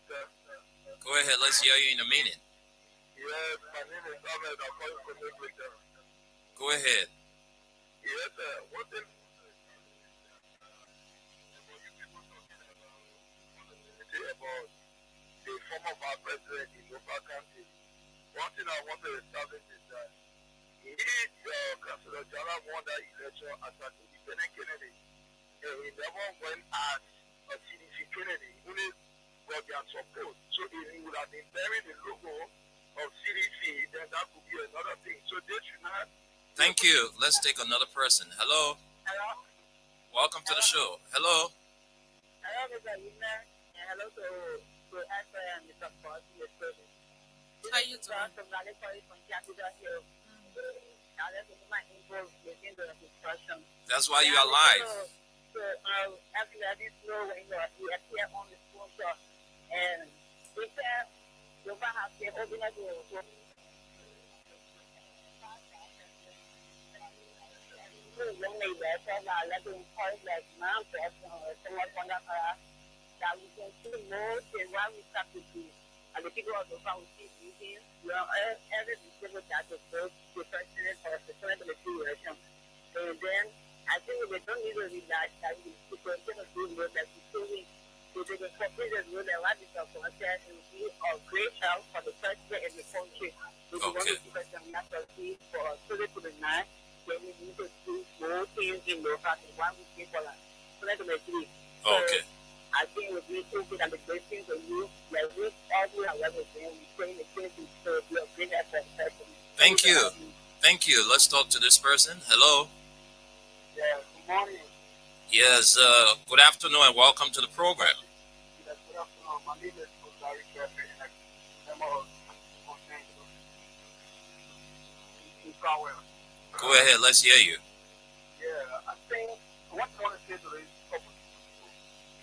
Go ahead, let's hear you in a minute. Yes, my name is Ahmed. I'm calling from Midwestern. Go ahead. Yes, what thing? About the former president in Lofa County. One thing I want to establish is that he, Councilor Jala, won that election as an independent candidate. He never went as a CDC candidate. He only got their support. So if he would have been bearing the logo of CDC, then that could be another thing. So they should not. Thank you. Let's take another person. Hello. Hello. Welcome to the show. Hello. Hello, Mr. Yuna, and hello to Esther and Mr. Fossey, your student. How you doing? From Galifari from Capital Hill. Now, that's my info within the discussion. That's why you are live. So, actually, I didn't know when you appear on the phone show. And they said, you have to open up your phone. When they left, I let them call like mom person or someone from that we can see more than what we start to do. And the people of the family keep using, every disabled that the first president or the president of the situation. And then I think they don't need to relax that we continue to do more that we do. So they can complete the rule and what is the process and be a great help for the president and the country. We want to keep us in that for 30 to the 9. When we need to do more things in the fact that one we people are fundamentally. Okay. I think with me talking and the great things for you, like we all do have everything, we train the things to be a great effort person. Thank you. Thank you. Let's talk to this person. Hello. Yeah, good morning. Yes. Good afternoon and welcome to the program. Yes, good afternoon. My name is Larry Jeffrey, and I'm a member of in Cromwell. Go ahead. Let's hear you. Yeah, I think what I want to say to this couple,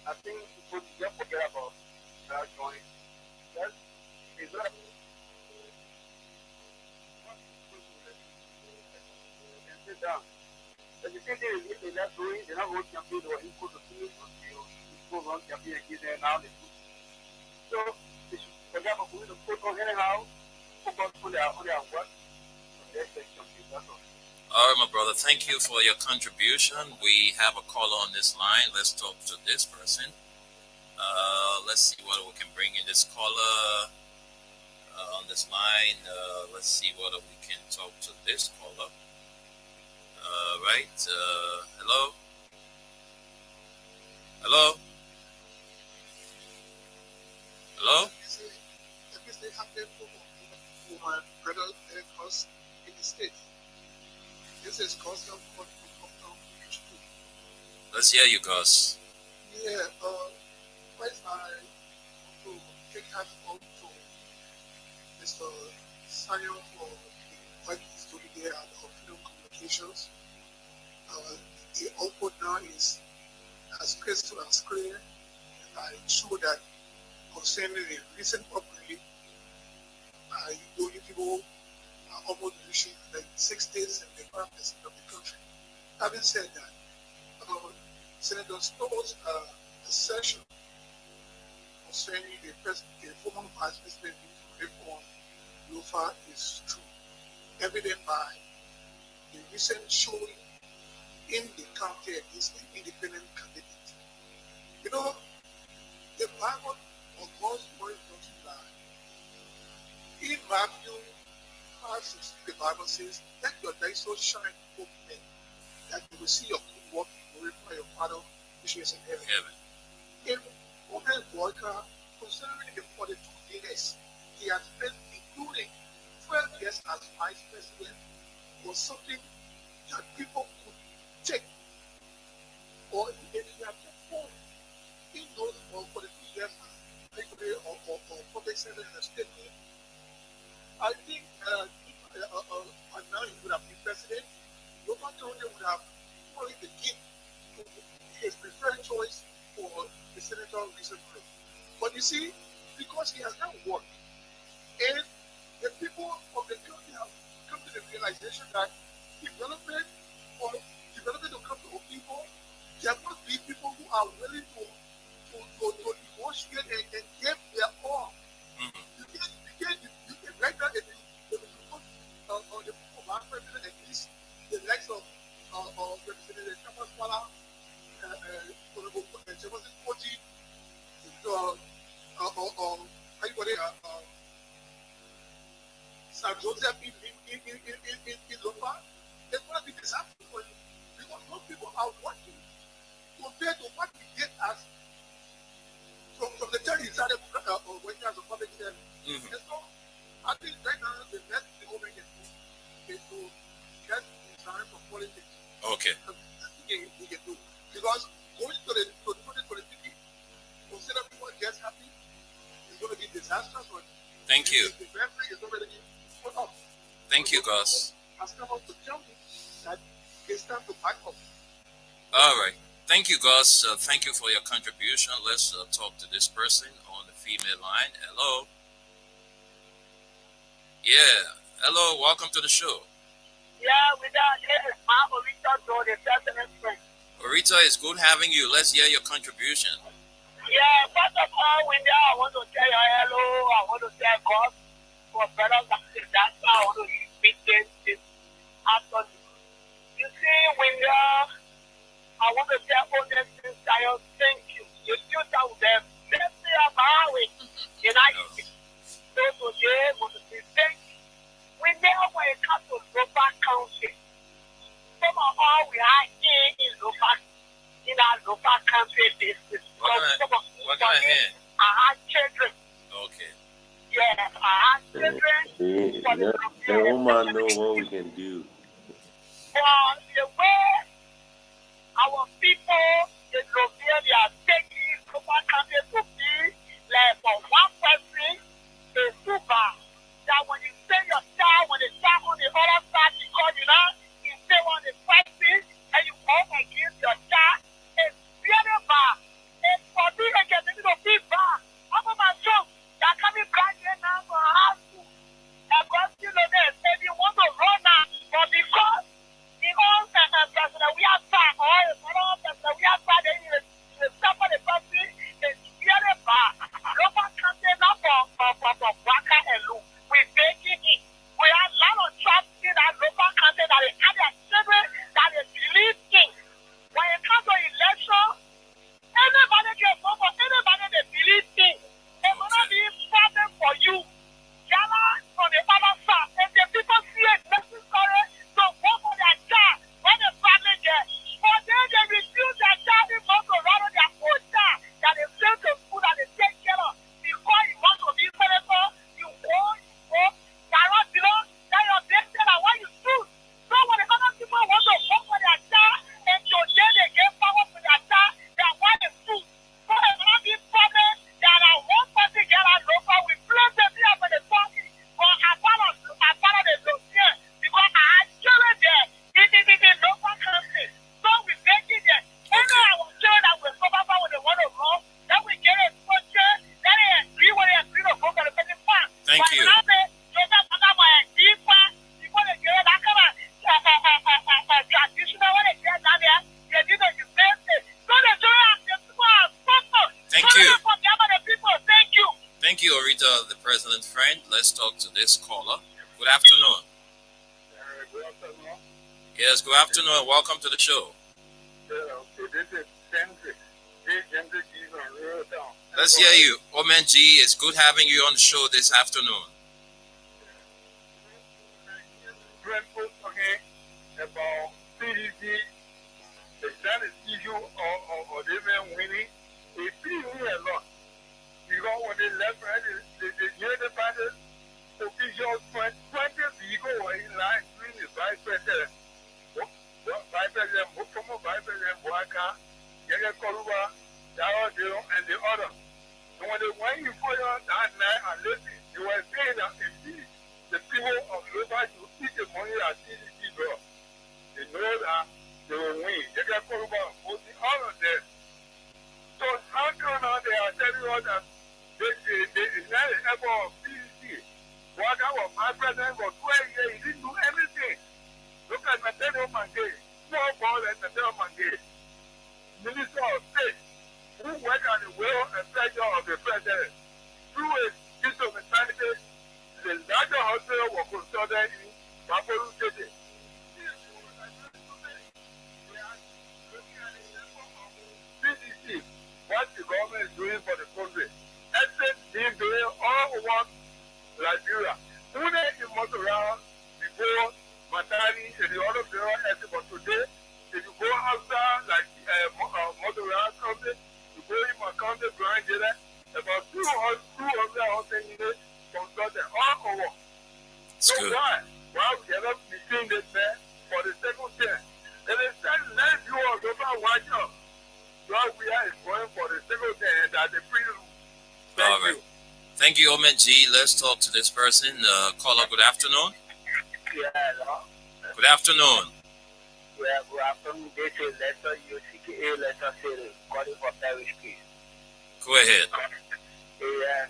I think people just forget about that joint. That is not sit down. But the thing is, if they're not doing, they're not going to campaign or equal to see until people run campaign again there now. So they should forget about going to put on anyhow, focus on their work, and their section. That's all. All right, my brother. Thank you for your contribution. We have a caller on this line. Let's talk to this person. Let's see what we can bring in this caller on this line. Let's see whether we can talk to this caller. Right. Hello. Hello. Hello. They have their for my brother cause in the state. This is cause of Let's hear you, Gus. Yeah, first I want to take that on to Mr. Sayo for the work he's doing there at Opinion Communications. The output now is as crystal as clear. I show that concerning the recent upgrade, the only people are almost reaching like 6 states and the 5% of the country. Having said that, Senator Stowe's assertion concerning the former Vice President on Lofa is true, evident by the recent showing in the county against an independent candidate. You know, the Bible of God's word doesn't lie. In Matthew 5:16, the Bible says, "Let your light so shine before men, that you will see your good work and glorify your Father which is in heaven." In Robert Boyka, considering the 42 years he has spent, including 12 years as vice president, was something that people could take, or if he had performed in those 42 years as or public servant in the state. I think now he would have been president. Local County would have probably the gift to his preferred choice for the senator recently. But you see, because he has not worked, and the people of the county have come to the realization that development will come to people, there must be people who are willing to negotiate and give their all. You can right now, if you put the Vice President at least the likes of Representative Thomas Walla, Jefferson Koji, Sir Joseph in Lopa, it's going to be disastrous for you because most people are working compared to what we get as from the time he started working as a public servant. And so I think right now the best thing over here is to get insurance from politics. Okay. He can do. Because going to the 2023, consider people just happy, it's going to be disastrous for you. Thank you. The referee is already put up. Thank you, Gus. Has come up to tell me that it's time to back up. All right. Thank you, Gus. Thank you for your contribution. Let's talk to this person on the female line. Hello. Yeah. Hello. Welcome to the show. Yeah, without it, I'm Orita to the president's friend. Orita, it's good having you. Let's hear your contribution. Yeah, first of all, Winda, I want to tell you hello. I want to thank God for brothers and sisters. That's why I want to speak this afternoon. You see, Winda, I want to tell all them things, thank you. You still tell them, let's say about it. United. So today, I want to say thank you. We never when it comes to local council. Some of all we are in local, in our local country business. What can I hear? I have children. Okay. Yeah, I have children for the Let Oman know what we can do. For the way our people in Slovenia they are taking local countries to be like for one person is too bad. That when you say your child, when the child on the other side, because you say on the person and you go against your child, it's really bad. It's for me again, to be bad. I'm on my job. They're coming back here now for house. And God still know this. If you want to run now, but because the old person we are fine, or the old person we are fine, then you suffer the person, it's really bad. Local country now for Waka and Lu. We're making it. We have a lot of trust in that local country that is at their children that is believing. When it comes to election, anybody can vote for anybody they believe in. It will not be a problem for you. Yala on the other side, if the people see it necessary to vote for their child, when the family there, but then they refuse their child to vote to rather their own child that they send to school that they take care of. Before you want to be senator, you go, cannot belong, then your destiny and what you choose. So when the other people want to vote for their child, and today they give power to their child, they want to choose. So it will not be problem that one person get a local, we blame them here for the talking, but I follow the dossier, because I had children there, in local country. So we make it there. And our children that will come up when they want to go, then we get a structure, then they agree when they agree to go for the person farm. Thank you. Thank you, Orita, the president's friend. Let's talk to this caller. Good afternoon. Good afternoon. Yes, good afternoon. Welcome to the show. This is Hendrick. Let's hear you. Omen G, it's good having you on the show this afternoon. About PDP, the Senate issue or they been winning, it feels a lot. Because when they left, they hear the party officials 20 people were in line doing the vice president. Vice president, former vice president Boaka, Yaya Koruba, Daro, and the other. So when they went in for that night and listen, they were saying that indeed the people of Yoruba should eat the money that CDC brought. They know that they will win. Yaya Koruba voting all of them. So how come now they are telling us that it's not an effort of PDC? Boaka was my president for 12 years, he didn't do anything. Look at Mateo Mangay, small ball and Mateo Mangay, Minister of State, who worked on the will and pleasure of the president. Through a piece of mentality, the larger hospital was consulted in Babalu City. PDC, what the government is doing for the country. Except being doing all over Liberia. Who they in Montreal before Matari and the other bureau exit, but today, if you go outside like Montreal County, you go in my county, Grand Jada, about 200 units consulted all over. So why? Why we cannot be seeing this man for the second time? And they said, let's do a global watch up. God, we are going for the second time that the freedom. All right. Thank you, Omen G. Let's talk to this person. Caller, good afternoon. Yeah, hello. Good afternoon. Yeah, good afternoon. This is letter UCKA letter series calling for parish peace. Go ahead. Yeah.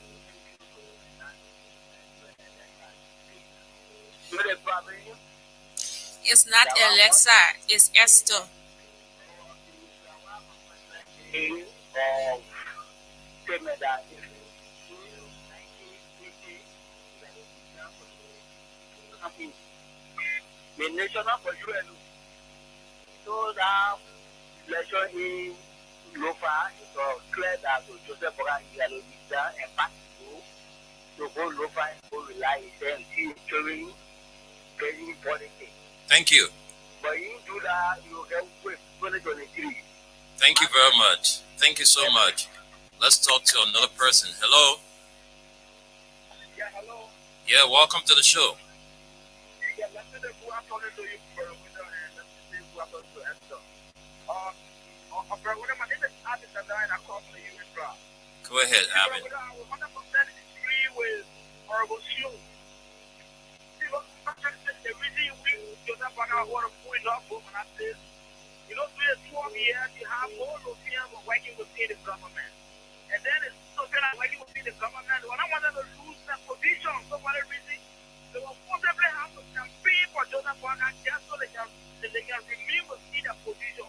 It's not Alexa, it's Esther. The national for you so that election in Lofa is clear that Joseph Boran Yalobita and Patrick to go Lofa and go rely and see showing very important thing. Thank you. But you do that, you get with 2023. Thank you very much. Thank you so much. Let's talk to another person. Hello. Yeah, hello. Yeah, welcome to the show. say who I'm talking to you, bro, and let me see who I'm talking to answer. Bro, my name is Abby Sadai, and I call from the US Drive. Go ahead, Abin. I was 100% agree with Honorable Shield. See, look, the reason we don't have our water food enough, when I say, you know, 12 years, you have all those people working within the government. And then it's something like working within the government. When I wanted to lose that position, for whatever reason, they will possibly have to campaign for Jonah Parker just so they can remain within their position.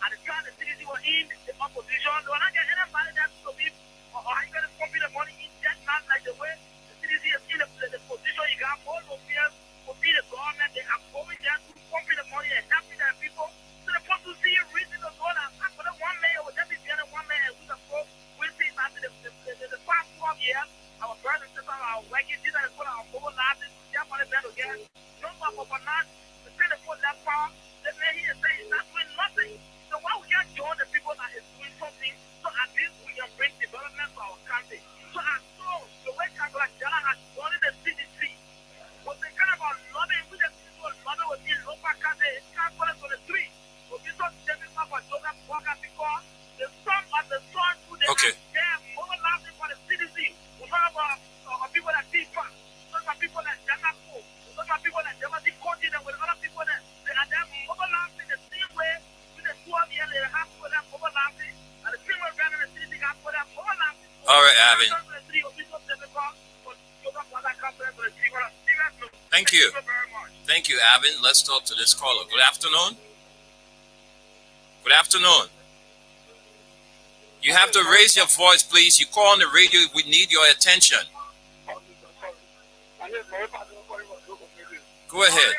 At the time the citizens were in the opposition, they will not get anybody that to be, or how you going to pump in the money in just not like the way the citizens is in the position. You got all those people within the government, they are going there to pump in the money and helping their people. So they're supposed to see a reason to go there. For the one man, or just be the one man, who's the four, we see after the past 12 years, our brothers and sisters are working, these are the people that are mobile lives, they're going to be again. No more for not, the thing that put that power, the man here say he's not doing nothing. So why we can't join the people that is doing something, so at least we can bring development to our country. So I saw the way Jala has joined the CDC, was the kind of lobbying with the people lobbying within local country, it's kind of to the three. So this was stepping up for Joseph Walker because the son of the son who they Okay. are overlapping for the CDC. We talk about people that FIFA, some people that Janapo, some people that Jamaica continent with other people that they are there overlapping the same way with the 12 years they have for them overlapping, and the same way running the CDC have for them overlapping. All right, Abin. Thank you. Thank you, Abin. Let's talk to this caller. Good afternoon. Good afternoon. You have to raise your voice, please. You call on the radio. We need your attention. Go ahead.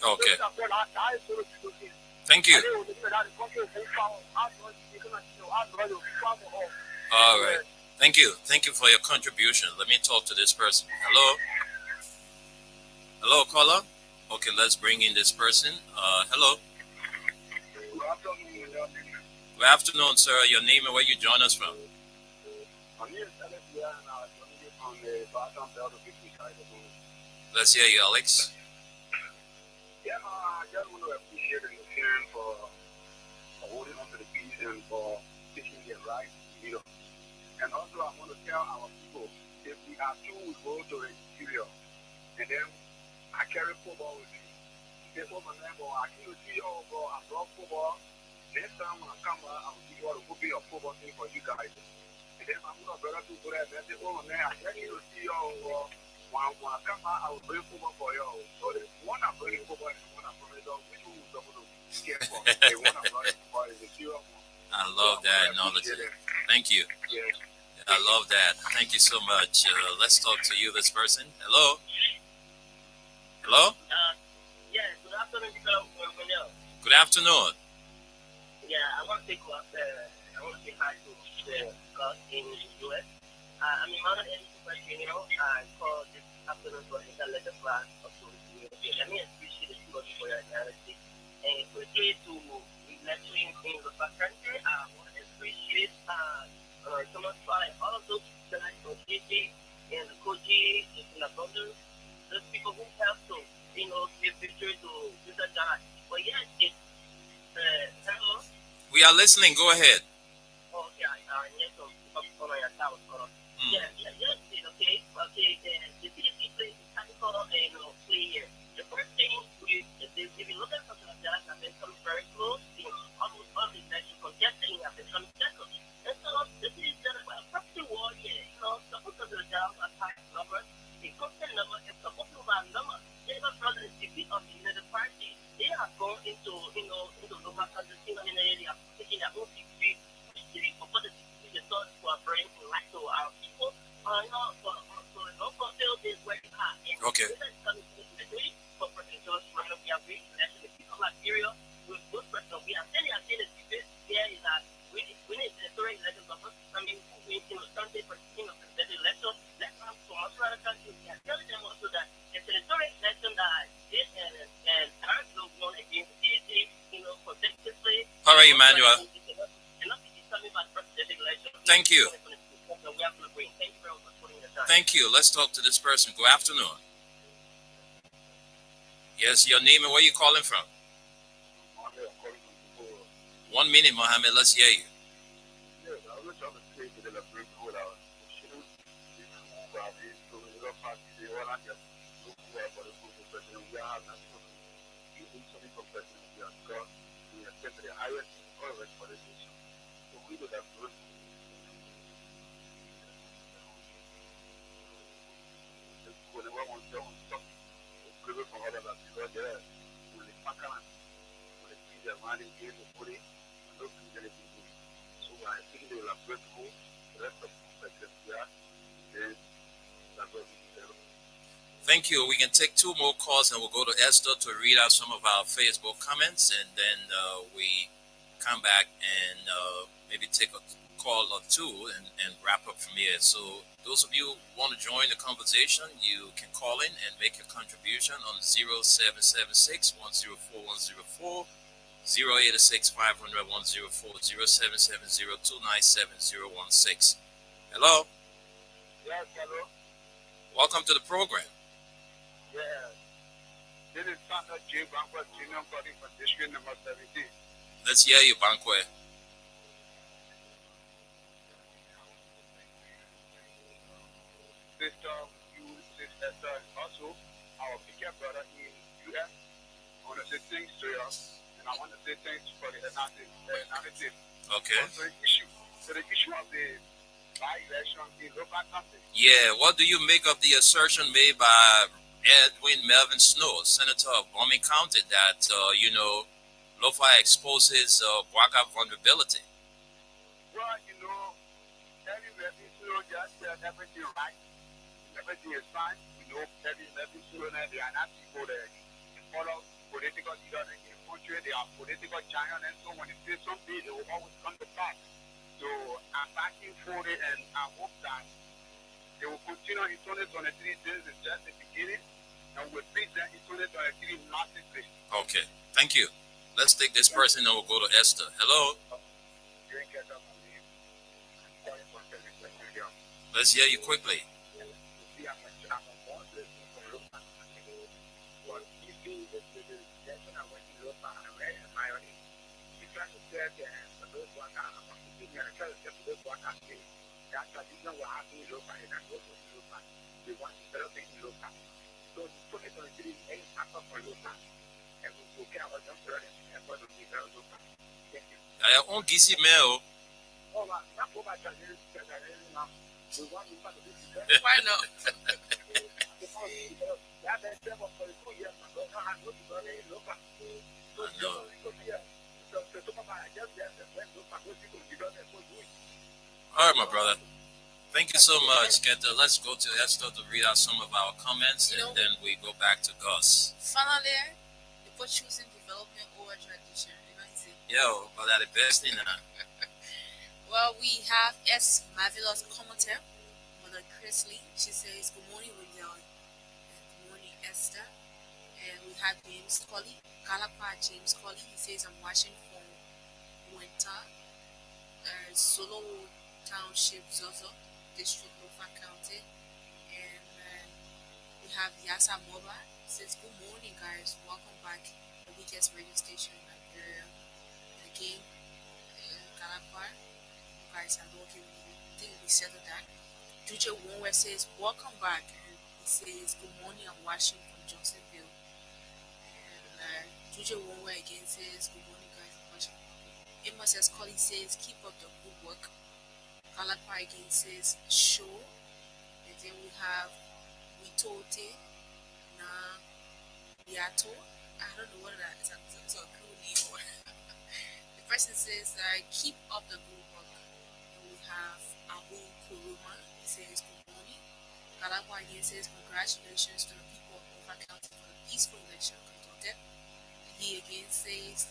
Okay. Thank you. All right. Thank you. Thank you for your contribution. Let me talk to this person. Hello. Hello, caller. Okay, let's bring in this person. Hello. Good afternoon, sir. Your name and where you join us from? Let's hear you, Alex. Yeah, I just want to appreciate the Nigerian for holding on to the peace and for taking their right leader. And also, I want to tell our people, if we are two, we go to the interior, and then I carry football with me. They put my name on, I can see you over, I brought football. Next time when I come out, I will give you all the copy of football thing for you guys. And then I'm going to better to put that message on there. I just need to see you over. When I come out, I will bring football for you. So the one I'm bringing football and the one I'm bringing dog, which one is supposed to care for? The one I'm bringing football is the serious one. I love that knowledge. Thank you. Yes. I love that. Thank you so much. Let's talk to you, this person. Hello. Hello. Yeah, good afternoon, Mr. Good afternoon. Yeah, I want to say hi to the God in the US. I'm Emmanuel Edison Junior. I call this afternoon for the letter class of the university. Let me appreciate the people for your analysis. And for the to lecturing in the country, I want to appreciate so much for all of those that I know, and the Koji, the Nabodu, those people who help to, give picture to Mr. John. But yes, it's, hello? We are listening. Go ahead. Okay, yes, yes, yes, okay. The CDC plays tactical play here. The first thing, if you look at something like that, have been coming very close, almost all the elections contesting have been coming second. And so, this is a property war here, supposed to be a down attack number, a constant number, and supposed to have a number. They have brought the defeat of the United Party. They have gone into local countries, in the area, taking their own victory, for the thoughts who are bringing light to Okay. All right, Emmanuel. Thank you. Thank you. Let's talk to this person. Good afternoon. Yes, your name and where you calling from? 1 minute, Mohammed. Let's hear you. Thank you. We can take two more calls and we'll go to Esther to read out some of our Facebook comments, and then we come back and maybe take a call or two and wrap up from here. So those of you who want to join the conversation, you can call in and make your contribution on 0776 104 104, 0886 500 104, 0770 297 016. Hello. Yes, hello. Welcome to the program. Yeah. This is Santa J. Banquet Junior calling from district number 17. Let's hear you, Banquet. Sister, you, sister, also our bigger brother in U.S. I want to say thanks to you, and I want to say thanks for the narrative. Okay. Also, the issue of the by-election in local country. Yeah, what do you make of the assertion made by Edwin Melvin Snow, Senator of Wyoming County, that, Lo-Fi exposes Bwaka vulnerability? Well, Edwin Melvin Snow just said everything right. Everything is fine. We know Edwin Melvin Snow, they are not people that follow political leaders in the country. They are political giants, and so when they say something, they will always come to pass. So I'm backing for it, and I hope that they will continue in 2023. This is just the beginning, and we'll beat them in 2023 massively. Okay, thank you. Let's take this person and we'll go to Esther. Hello. Let's hear you quickly. On Gisi Mail. Why not? All right, my brother. Thank you so much, Kenta. Let's go to Esther to read out some of our comments, and then we go back to Gus. Finally, people choosing development over tradition. Yo, but that the best thing. Well, we have S. Marvelous commenter, Mother Chrisley. She says, "Good morning, William. Good morning, Esther." And we have James Colley, Galapa James Colley. He says, "I'm watching from Winter, Solo Township, Zozo, District, Lofa County." And we have Yasa Moba. He says, "Good morning, guys. Welcome back to the weakest radio station in Nigeria. Again, Galapa. You guys are lucky. We think we settled that." Juju Wonwe says, "Welcome back." And he says, "Good morning. I'm watching from Johnsonville." And Juju Wonwe again says, "Good morning, guys. I'm watching." Amos S. Colley says, "Keep up the good work." Galapa again says, "Show." And then we have Witote Na Yato. I don't know what that is. It's a cool name. The person says, "Keep up the good work." And we have Abu Kuruma. He says, "Good morning." Galagua again says congratulations to the people of Over County for the peaceful election conducted. He again says,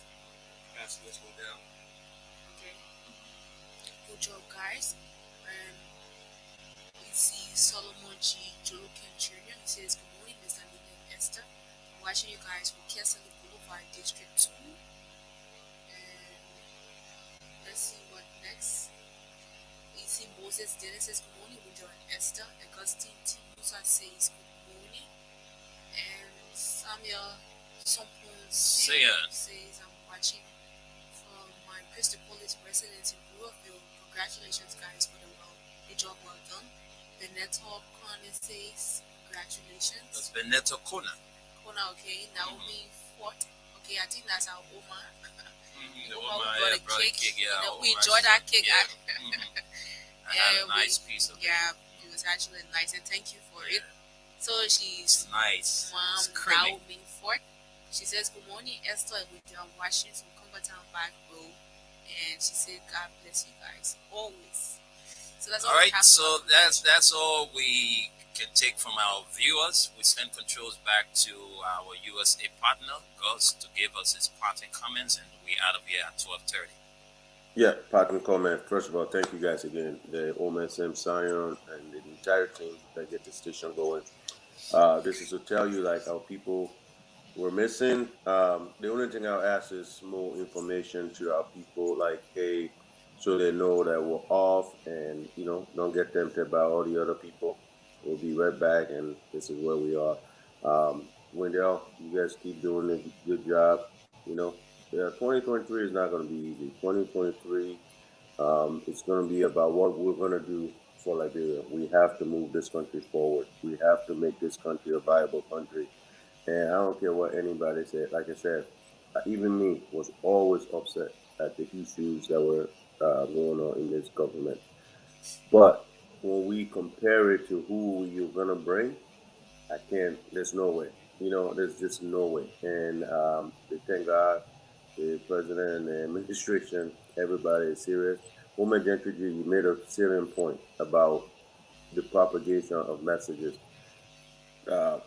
let's go down. okay, good job, guys. And we see Solomon G. Jolokin Jr. He says, good morning, Mr. Nina and Esther. I'm watching you guys from Kesselly Boulevard, District 2. And let's see what next. We see Moses Dennis says, good morning, Winter and Esther. Augustine T. Musa says, good morning. And Samuel Sompon says, I'm watching from my Crystal Police residence in Brewerville. Congratulations, guys, for the job well done. Benetto Kona says, congratulations. That's Benetto Kona. Kona, okay. Naomi Fort. Okay, I think that's our Oma. The Oma Oma, brought yeah, a cake. yeah, We enjoyed that cake. Yeah. I had a nice piece of it. Yeah, it was actually nice, and thank you for it. So she's nice. Mom Naomi Fort. She says, good morning, Esther, with your watching from Convertown Back Row. And she said, God bless you guys, always. So that's all right, so that's all we can take from our viewers. We send controls back to our USA partner, Gus, to give us his parting comments, and we're out of here at 12:30. Yeah, parting comment. First of all, thank you guys again, the OMSM Zion and the entire team that get the station going. This is to tell you, like, our people were missing. The only thing I'll ask is more information to our people, like, hey, so they know that we're off and, don't get tempted by all the other people. We'll be right back, and this is where we are. Wendell, you guys keep doing a good job. 2023 is not going to be easy. 2023, it's going to be about what we're going to do for Liberia. We have to move this country forward. We have to make this country a viable country. And I don't care what anybody said. Like I said, even me was always upset at the issues that were going on in this government. But when we compare it to who you're going to bring, there's no way. There's just no way. And thank God, the president and the administration, everybody is serious. Woman Gentry, you made a salient point about the propagation of messages.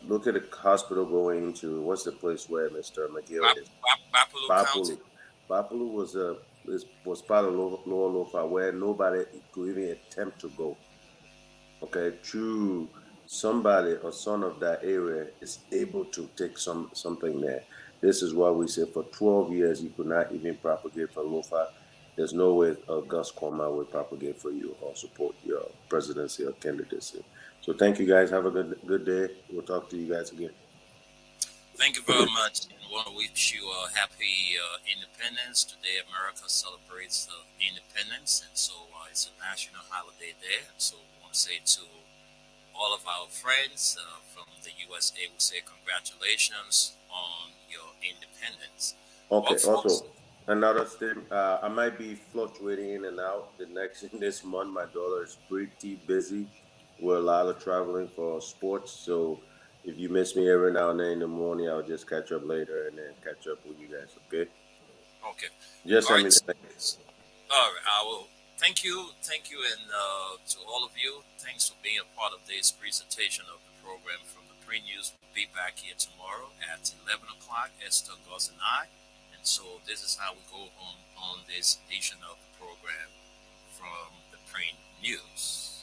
Look at the hospital going into, what's the place where Mr. McGill is? Bapulu. Bapulu was part of Lower Lofa, where nobody could even attempt to go. Okay, true. Somebody or son of that area is able to take something there. This is why we say for 12 years you could not even propagate for Lofa. There's no way Gus Koma will propagate for you or support your presidency or candidacy. So thank you guys. Have a good day. We'll talk to you guys again. Thank you very much. I want to wish you a happy independence. Today America celebrates independence, and so it's a national holiday there. So we want to say to all of our friends from the USA, we say congratulations on your independence. Okay, also, another thing, I might be fluctuating in and out this month. My daughter is pretty busy with a lot of traveling for sports, so if you miss me every now and then in the morning, I'll just catch up later and then catch up with you guys, okay? Okay. Just all send right. me the thanks. All right, I will. Thank you, and to all of you, thanks for being a part of this presentation of the program from the Pre-News. We'll be back here tomorrow at 11 o'clock, Esther, Gus, and I. And so this is how we go on this edition of the program from the Pre-News.